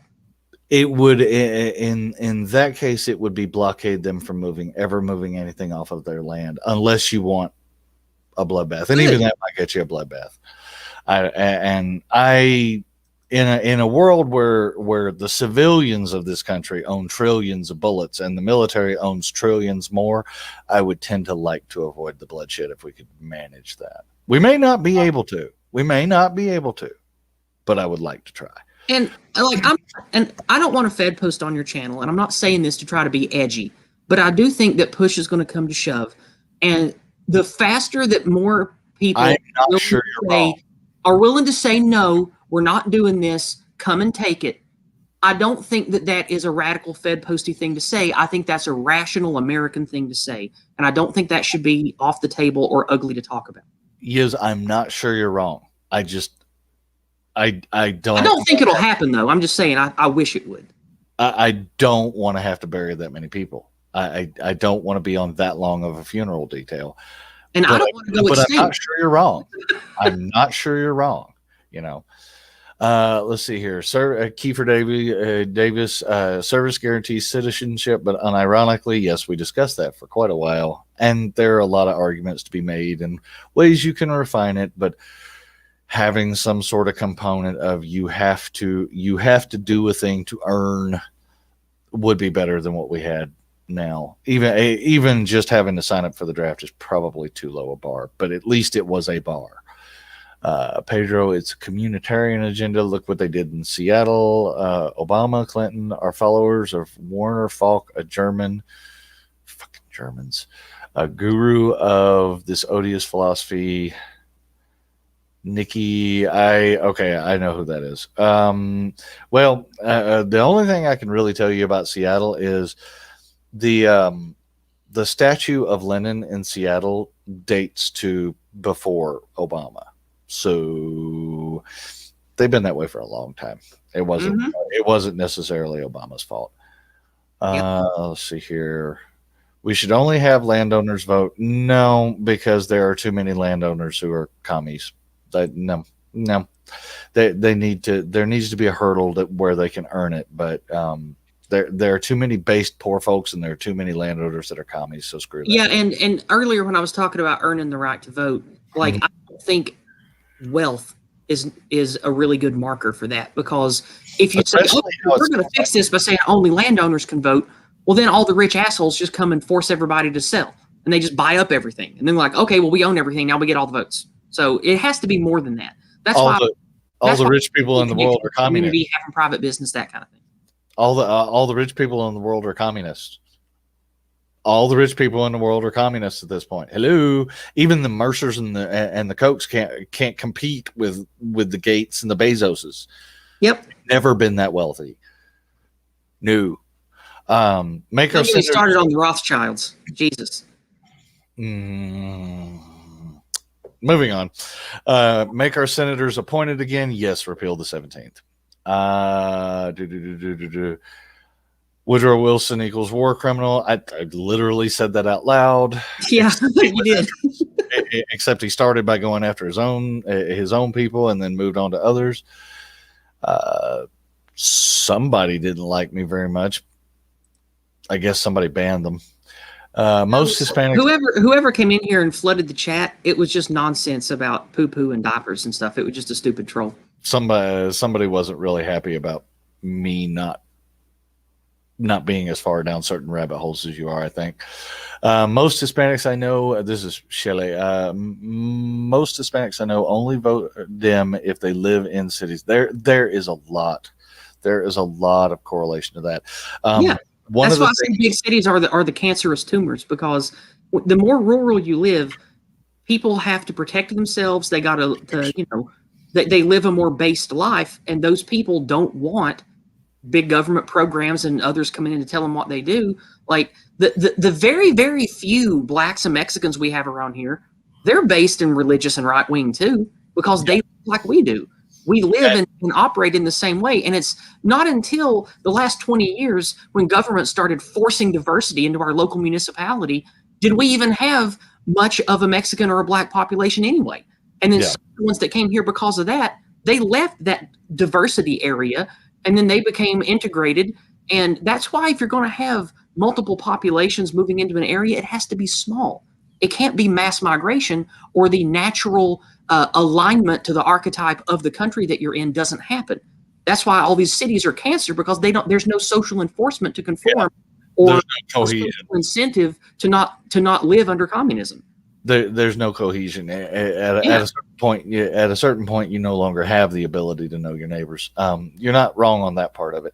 It would in that case it would be blockade them from moving anything off of their land unless you want a bloodbath, and even that might get you a bloodbath. In a world where the civilians of this country own trillions of bullets and the military owns trillions more, I would tend to like to avoid the bloodshed if we could manage that. We may not be able to, but I would like to try. And I don't want a Fed post on your channel, and I'm not saying this to try to be edgy, but I do think that push is going to come to shove, and the faster that more people are willing to say no, we're not doing this, come and take it. I don't think that is a radical Fed posty thing to say. I think that's a rational American thing to say, and I don't think that should be off the table or ugly to talk about. Yes, I'm not sure you're wrong. I don't think it'll happen though. I'm just saying I wish it would. I don't want to have to bury that many people. I don't want to be on that long of a funeral detail. And I don't want to go extinct. I'm not sure you're wrong. I'm not sure you're wrong. Let's see here. Sir, Kiefer Davis, service guarantees citizenship, but unironically, yes, we discussed that for quite a while. And there are a lot of arguments to be made and ways you can refine it, but having some sort of component of you have to do a thing to earn would be better than what we had now. Even just having to sign up for the draft is probably too low a bar, but at least it was a bar. Pedro, it's a communitarian agenda. Look what they did in Seattle. Obama, Clinton are followers of Werner Falk, a German, fucking Germans, a guru of this odious philosophy. Nikki, I know who that is. The only thing I can really tell you about Seattle is the statue of Lenin in Seattle dates to before Obama. So they've been that way for a long time. It wasn't necessarily Obama's fault. Let's see here. We should only have landowners vote. No, because there are too many landowners who are commies. No. They need to. There needs to be a hurdle where they can earn it. But there are too many based poor folks, and there are too many landowners that are commies. So screw that. Yeah, and earlier when I was talking about earning the right to vote, I don't think wealth is a really good marker for that, because if you say, we're going to fix this by saying only landowners can vote, well, then all the rich assholes just come and force everybody to sell, and they just buy up everything, and then like, okay, well, we own everything now, we get all the votes. So it has to be more than that. That's all why all the rich people in the world are communists. Having private business, that kind of thing. All the rich people in the world are communists. All the rich people in the world are communists at this point. Hello, even the Mercers and the Kochs can't compete with the Gates and the Bezoses. Yep, never been that wealthy. No, make our senators started on the Rothschilds. Jesus. Moving on. Make our senators appointed again. Yes, repeal the 17th. Woodrow Wilson equals war criminal. I literally said that out loud. Yeah, you did. Except he started by going after his own people and then moved on to others. Somebody didn't like me very much. I guess somebody banned them. Most Hispanics. Whoever came in here and flooded the chat, it was just nonsense about poo-poo and diapers and stuff. It was just a stupid troll. Somebody wasn't really happy about me not being as far down certain rabbit holes as you are, I think. Most Hispanics I know, this is Shelley, most Hispanics I know only vote Dem if they live in cities. There is a lot of correlation to that. That's why I say big cities are the cancerous tumors, because the more rural you live, people have to protect themselves. They got to they live a more based life, and those people don't want big government programs and others coming in to tell them what they do. Like the very, very few blacks and Mexicans we have around here, they're based in religious and right wing too, because they live like we do. We live and operate in the same way. And it's not until the last 20 years when government started forcing diversity into our local municipality did we even have much of a Mexican or a black population anyway. And then some of the ones that came here because of that, they left that diversity area and then they became integrated. And that's why if you're going to have multiple populations moving into an area, it has to be small. It can't be mass migration, or the natural alignment to the archetype of the country that you're in doesn't happen. That's why all these cities are cancer, because there's no social enforcement to conform or no cohesion. Incentive to not live under communism. There's no cohesion at a certain point. At a certain point, you no longer have the ability to know your neighbors. You're not wrong on that part of it.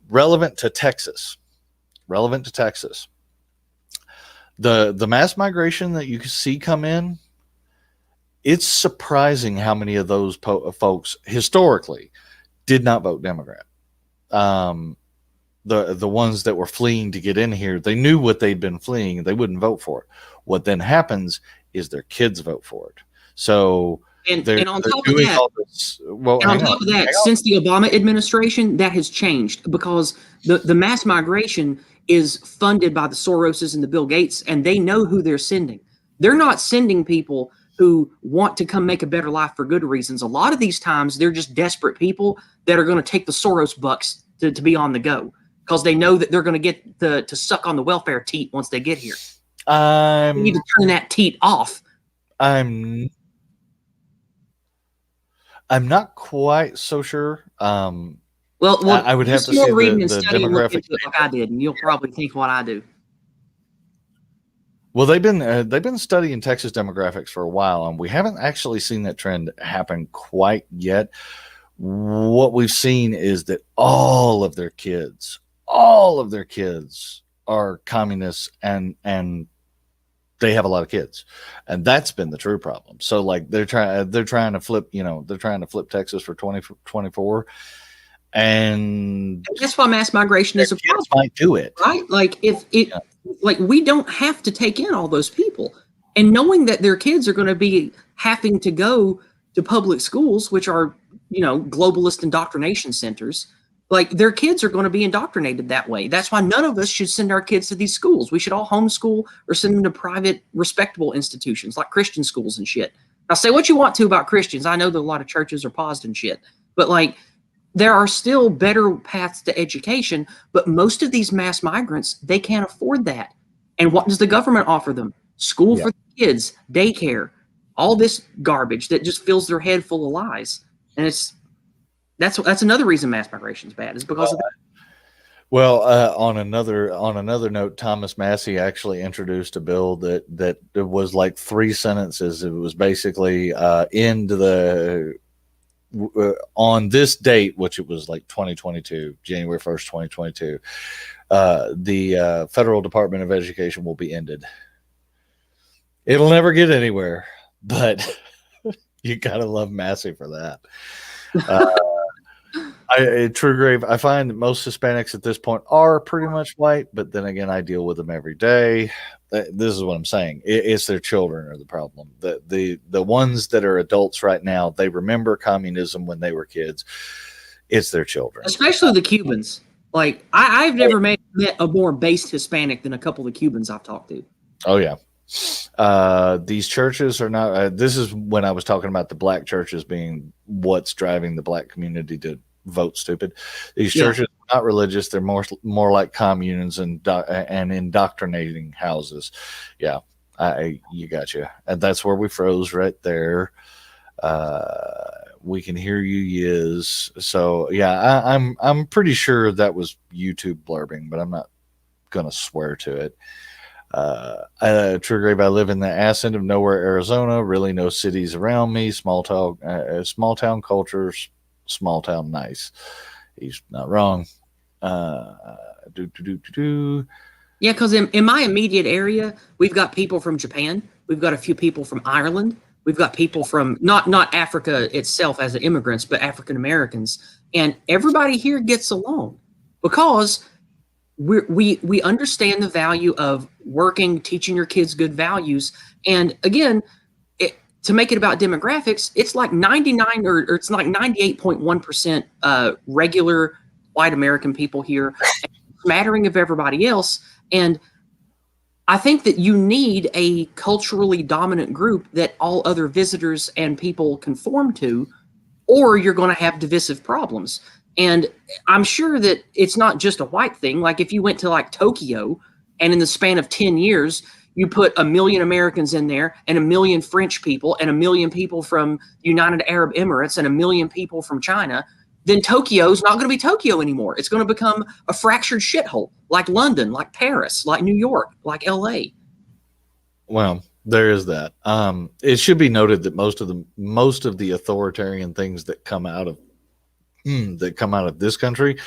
Relevant to Texas, the mass migration that you see come in, it's surprising how many of those folks historically did not vote Democrat. The ones that were fleeing to get in here, they knew what they'd been fleeing, and they wouldn't vote for it. What then happens is their kids vote for it. So and on top of that, since the Obama administration, that has changed, because the mass migration is funded by the Soroses and the Bill Gates, and they know who they're sending. They're not sending people who want to come make a better life for good reasons. A lot of these times, they're just desperate people that are going to take the Soros bucks to be on the go because they know that they're going to get to suck on the welfare teat once they get here. We need to turn that teat off. I'm not quite so sure. Well, I would have to see the demographic like I did, and you'll probably think what I do. Well, they've been studying Texas demographics for a while, and we haven't actually seen that trend happen quite yet. What we've seen is that all of their kids are communists, and they have a lot of kids, and that's been the true problem. So, like, they're trying to flip Texas for 2024. And that's why mass migration is a problem. Might do it, right? Like like we don't have to take in all those people, and knowing that their kids are going to be having to go to public schools, which are globalist indoctrination centers, like their kids are going to be indoctrinated that way. That's why none of us should send our kids to these schools. We should all homeschool or send them to private, respectable institutions like Christian schools and shit. Now, say what you want to about Christians. I know that a lot of churches are paused and shit, but like, there are still better paths to education, but most of these mass migrants, they can't afford that. And what does the government offer them? School for the kids, daycare, all this garbage that just fills their head full of lies. And that's another reason mass migration is bad, is because of that. Well, on another note, Thomas Massey actually introduced a bill that was like 3 sentences. It was basically on this date, which it was like 2022, January 1st, 2022, the Federal Department of Education will be ended. It'll never get anywhere, but you gotta love Massey for that. True Grave, I find that most Hispanics at this point are pretty much white, but then again, I deal with them every day. This is what I'm saying. It's their children are the problem. The ones that are adults right now, they remember communism when they were kids. It's their children. Especially the Cubans. Like, I've never met a more based Hispanic than a couple of the Cubans I've talked to. Oh, yeah. These churches are not, this is when I was talking about the black churches being what's driving the black community to vote stupid. These churches are not religious. They're more like communes and indoctrinating houses. Yeah, you gotcha. And that's where we froze right there. We can hear you, Yizz. So yeah, I'm pretty sure that was YouTube blurbing, but I'm not gonna swear to it. True Grave, I live in the ass end of nowhere, Arizona. Really no cities around me. Small town cultures. Small town nice. He's not wrong. Yeah, because in my immediate area, we've got people from Japan. We've got a few people from Ireland. We've got people from not Africa itself as immigrants, but African Americans. And everybody here gets along because we understand the value of working, teaching your kids good values. And again, to make it about demographics, it's like 99 or it's like 98.1% regular white American people here, a smattering of everybody else. And I think that you need a culturally dominant group that all other visitors and people conform to, or you're going to have divisive problems. And I'm sure that it's not just a white thing. Like if you went to like Tokyo and in the span of 10 years, you put 1 million Americans in there and 1 million French people and 1 million people from United Arab Emirates and 1 million people from China, then Tokyo's not going to be Tokyo anymore. It's going to become a fractured shithole like London, like Paris, like New York, like LA. Well, there is that. It should be noted that most of the authoritarian things that come out of this country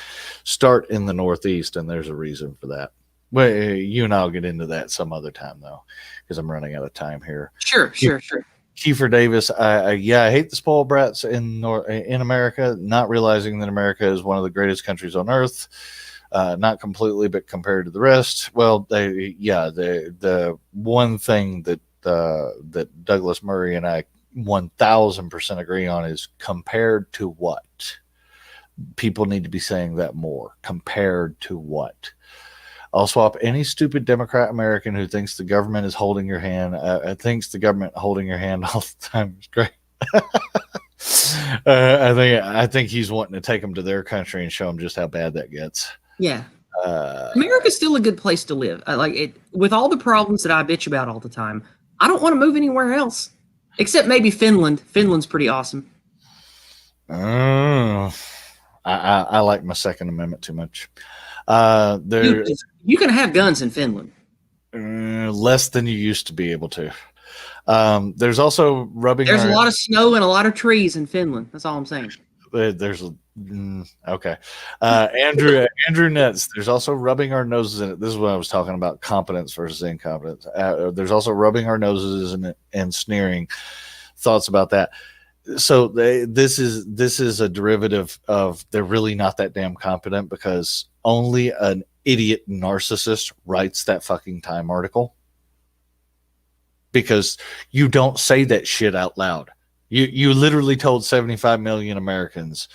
start in the Northeast, and there's a reason for that. Well, you and I'll get into that some other time, though, because I'm running out of time here. Sure. Kiefer Davis, I hate the spoiled brats in America, not realizing that America is one of the greatest countries on earth. Not completely, but compared to the rest, well, the one thing that Douglas Murray and I 1,000% agree on is compared to what? People need to be saying that more. Compared to what? I'll swap any stupid Democrat American who thinks the government is holding your hand. Thinks the government holding your hand all the time is great. I think he's wanting to take them to their country and show them just how bad that gets. Yeah. America's still a good place to live. I like it with all the problems that I bitch about all the time. I don't want to move anywhere else except maybe Finland. Finland's pretty awesome. I like my Second Amendment too much. You can have guns in Finland. Less than you used to be able to. There's also rubbing. There's a lot of snow and a lot of trees in Finland. That's all I'm saying. There's okay. Andrew Nets. There's also rubbing our noses in it. This is what I was talking about: competence versus incompetence. There's also rubbing our noses in it and sneering. Thoughts about that? So this is a derivative of they're really not that damn competent because only an idiot narcissist writes that fucking Time article. Because you don't say that shit out loud. You literally told 75 million Americans.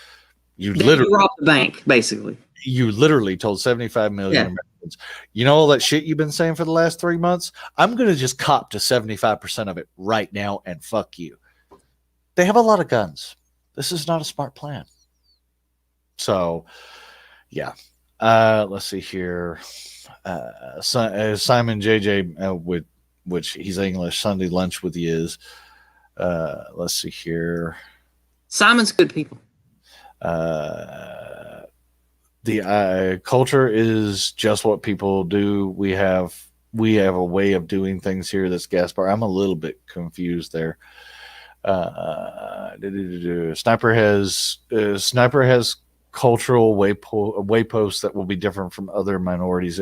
You robbed the bank, basically. You literally told 75 million Americans. You know all that shit you've been saying for the last 3 months? I'm going to just cop to 75% of it right now and fuck you. They have a lot of guns. This is not a smart plan. So, yeah. Let's see here. Simon JJ with which he's English, Sunday lunch with Yizz. Let's see here. Simon's good people. The culture is just what people do. We have a way of doing things here that's Gaspar. I'm a little bit confused there. Sniper has cultural wayposts that will be different from other minorities.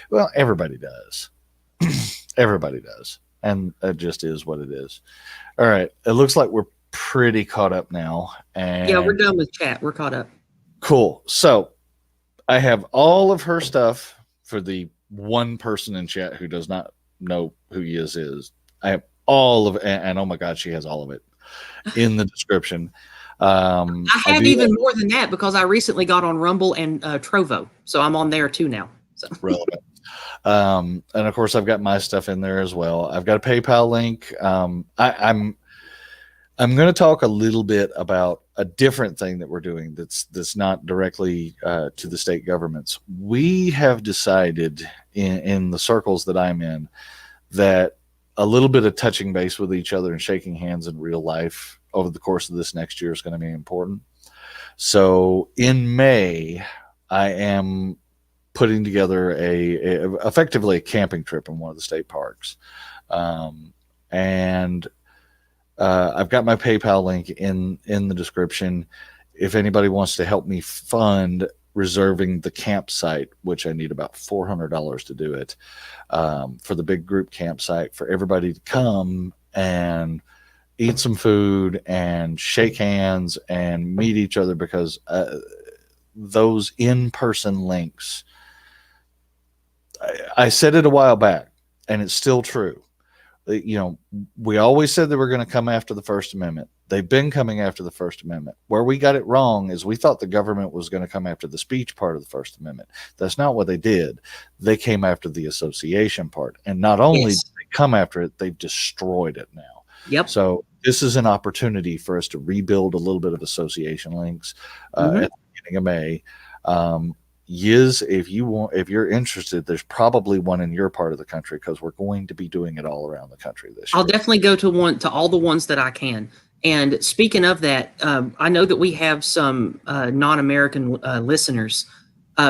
Well, everybody does. Everybody does. And it just is what it is. All right. It looks like we're pretty caught up now. And yeah, we're done with chat. We're caught up. Cool. So I have all of her stuff for the one person in chat who does not know who Yizz is. I have all of it. And oh my God, she has all of it in the description. I have even more than that because I recently got on Rumble and Trovo. So I'm on there too now. So. Relevant. And of course I've got my stuff in there as well. I've got a PayPal link. I'm going to talk a little bit about a different thing that we're doing that's not directly to the state governments. We have decided in the circles that I'm in that a little bit of touching base with each other and shaking hands in real life over the course of this next year is going to be important. So in May, I am putting together effectively a camping trip in one of the state parks. And I've got my PayPal link in the description. If anybody wants to help me fund reserving the campsite, which I need about $400 to do it, for the big group campsite for everybody to come and eat some food and shake hands and meet each other, because those in-person links, I said it a while back, and it's still true. You know, we always said that we're going to come after the First Amendment. They've been coming after the First Amendment. Where we got it wrong is we thought the government was going to come after the speech part of the First Amendment. That's not what they did. They came after the association part. And not only did they come after it, they've destroyed it now. Yep. So this is an opportunity for us to rebuild a little bit of association links at the beginning of May. Yizz, if you're interested, there's probably one in your part of the country, because we're going to be doing it all around the country this year. I'll definitely go to all the ones that I can. And speaking of that, I know that we have some non-American listeners.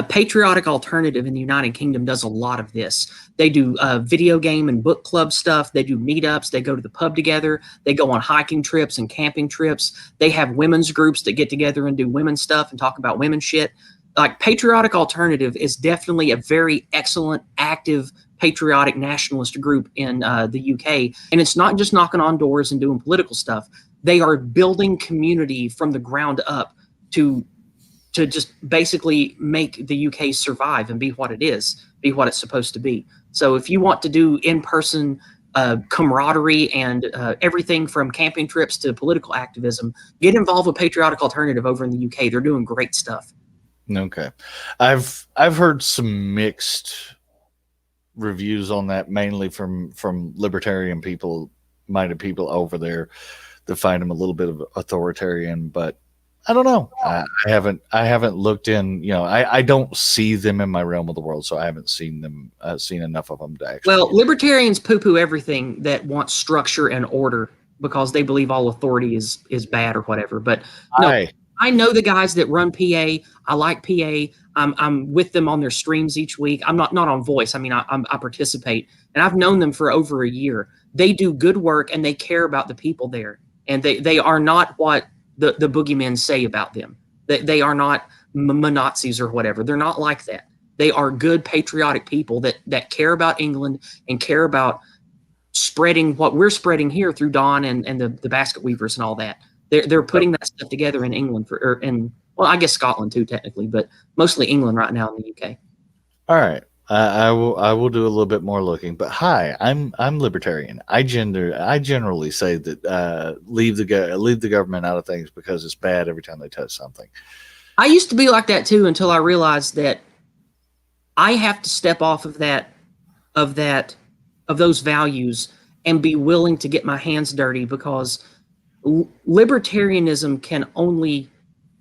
Patriotic Alternative in the United Kingdom does a lot of this. They do video game and book club stuff. They do meetups. They go to the pub together. They go on hiking trips and camping trips. They have women's groups that get together and do women's stuff and talk about women's shit. Like, Patriotic Alternative is definitely a very excellent, active, patriotic nationalist group in the UK. And it's not just knocking on doors and doing political stuff. They are building community from the ground up to just basically make the UK survive and be what it is, be what it's supposed to be. So if you want to do in-person camaraderie and everything from camping trips to political activism, get involved with Patriotic Alternative over in the UK. They're doing great stuff. Okay. I've heard some mixed reviews on that, mainly from libertarian people, minded people over there that find him a little bit of authoritarian, but I don't know. I haven't looked in, I don't see them in my realm of the world, so I haven't seen enough of them to actually. Well, libertarians poo-poo everything that wants structure and order because they believe all authority is bad or whatever. But no, I know the guys that run PA. I like PA. I'm with them on their streams each week. I'm not on voice. I mean, I participate, and I've known them for over a year. They do good work and they care about the people there, and they are not what the boogeymen say about them. They are not Nazis or whatever. They're not like that. They are good, patriotic people that care about England and care about spreading what we're spreading here through Dawn and the basket weavers and all that. They're putting that stuff together in England well, I guess Scotland too, technically, but mostly England right now in the UK. All right. I will do a little bit more looking, but hi, I'm libertarian. I generally say that leave the government out of things because it's bad every time they touch something. I used to be like that too until I realized that I have to step off of those values and be willing to get my hands dirty, because libertarianism can only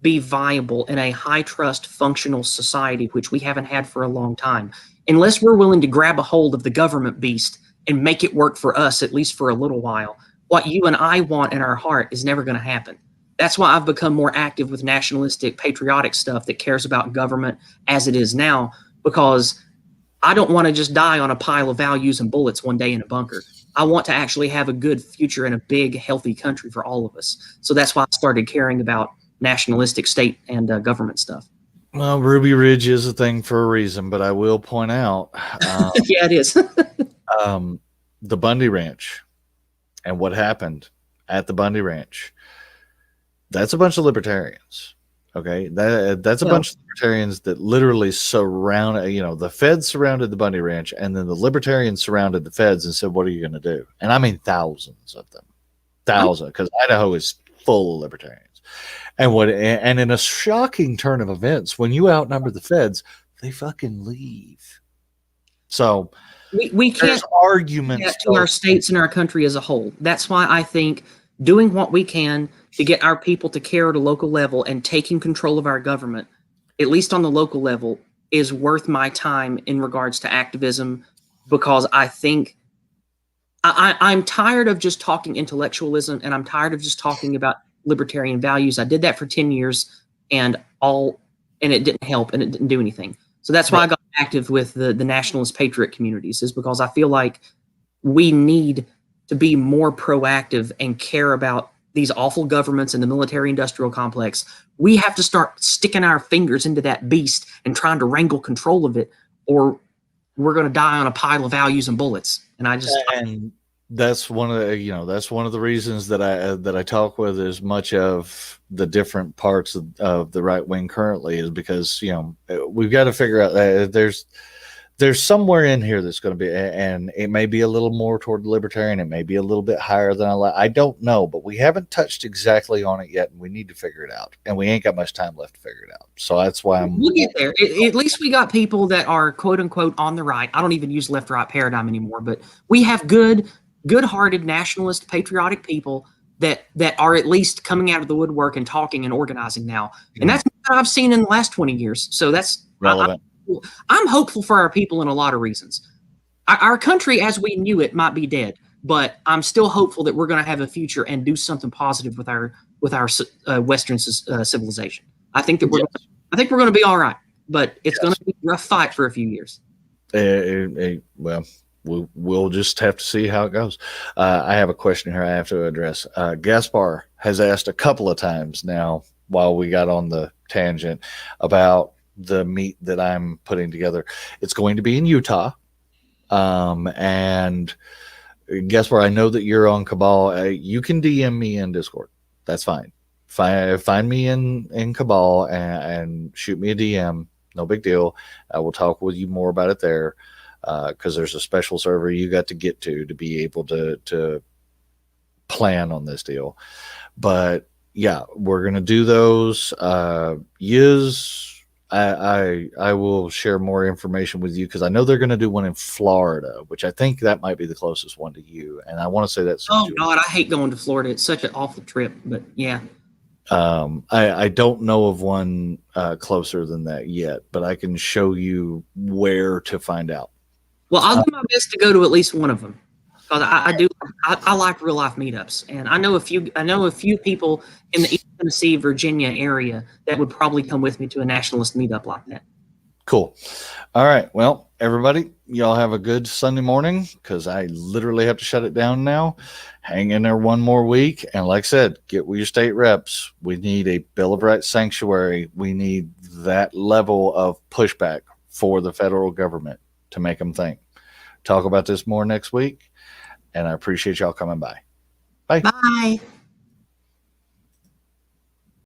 be viable in a high trust functional society, which we haven't had for a long time, unless we're willing to grab a hold of the government beast and make it work for us, at least for a little while. What you and I want in our heart is never going to happen. That's why I've become more active with nationalistic, patriotic stuff that cares about government as it is now, because I don't want to just die on a pile of values and bullets one day in a bunker. I want to actually have a good future in a big, healthy country for all of us. So that's why I started caring about nationalistic state and government stuff. Well, Ruby Ridge is a thing for a reason, but I will point out, yeah, it is. The Bundy Ranch and what happened at the Bundy Ranch. That's a bunch of libertarians. Okay, that's a bunch of libertarians that literally surround. The feds surrounded the Bundy Ranch, and then the libertarians surrounded the feds and said, "What are you going to do?" And I mean thousands of them, because Idaho is full of libertarians. And in a shocking turn of events, when you outnumber the feds, they fucking leave. So we can't arguments to our states and our country as a whole. That's why I think doing what we can to get our people to care at a local level and taking control of our government, at least on the local level, is worth my time in regards to activism, because I think I'm tired of just talking intellectualism, and I'm tired of just talking about libertarian values. I did that for 10 years and it didn't help and it didn't do anything. So that's why I got active with the nationalist patriot communities, is because I feel like we need to be more proactive and care about these awful governments and the military industrial complex. We have to start sticking our fingers into that beast and trying to wrangle control of it, or we're going to die on a pile of values and bullets. And that's one of the reasons that I talk with as much of the different parts of the right wing currently, is because we've got to figure out there's somewhere in here that's going to be, and it may be a little more toward the libertarian, it may be a little bit higher than I don't know, but we haven't touched exactly on it yet, and we need to figure it out, and we ain't got much time left to figure it out. So that's why we'll get there. At least we got people that are quote unquote on the right. I don't even use left right paradigm anymore, but we have good-hearted nationalist patriotic people that are at least coming out of the woodwork and talking and organizing now. And that's what I've seen in the last 20 years. So that's relevant. I'm hopeful for our people in a lot of reasons. Our country as we knew it might be dead, but I'm still hopeful that we're going to have a future and do something positive with our Western civilization. I think that we're going to be all right, but it's going to be a rough fight for a few years. Well, we'll just have to see how it goes. I have a question here I have to address. Gaspar has asked a couple of times now, while we got on the tangent, about the meet that I'm putting together. It's going to be in Utah. And Gaspar, I know that you're on Cabal. You can DM me in Discord. That's fine. Find me in Cabal and shoot me a DM. No big deal. I will talk with you more about it there. Because there's a special server you got to get to be able to plan on this deal. But yeah, we're going to do those. Yizz, I will share more information with you because I know they're going to do one in Florida, which I think that might be the closest one to you. And I want to say that's Oh God, I hate going to Florida. It's such an awful trip. But yeah. I don't know of one closer than that yet, but I can show you where to find out. Well, I'll do my best to go to at least one of them because I like real life meetups, and I know a few people in the East Tennessee, Virginia area that would probably come with me to a nationalist meetup like that. Cool. All right. Well, everybody, y'all have a good Sunday morning because I literally have to shut it down now. Hang in there one more week. And like I said, get with your state reps. We need a Bill of Rights sanctuary. We need that level of pushback for the federal government to make them think. Talk about this more next week. And I appreciate y'all coming by. Bye. Bye.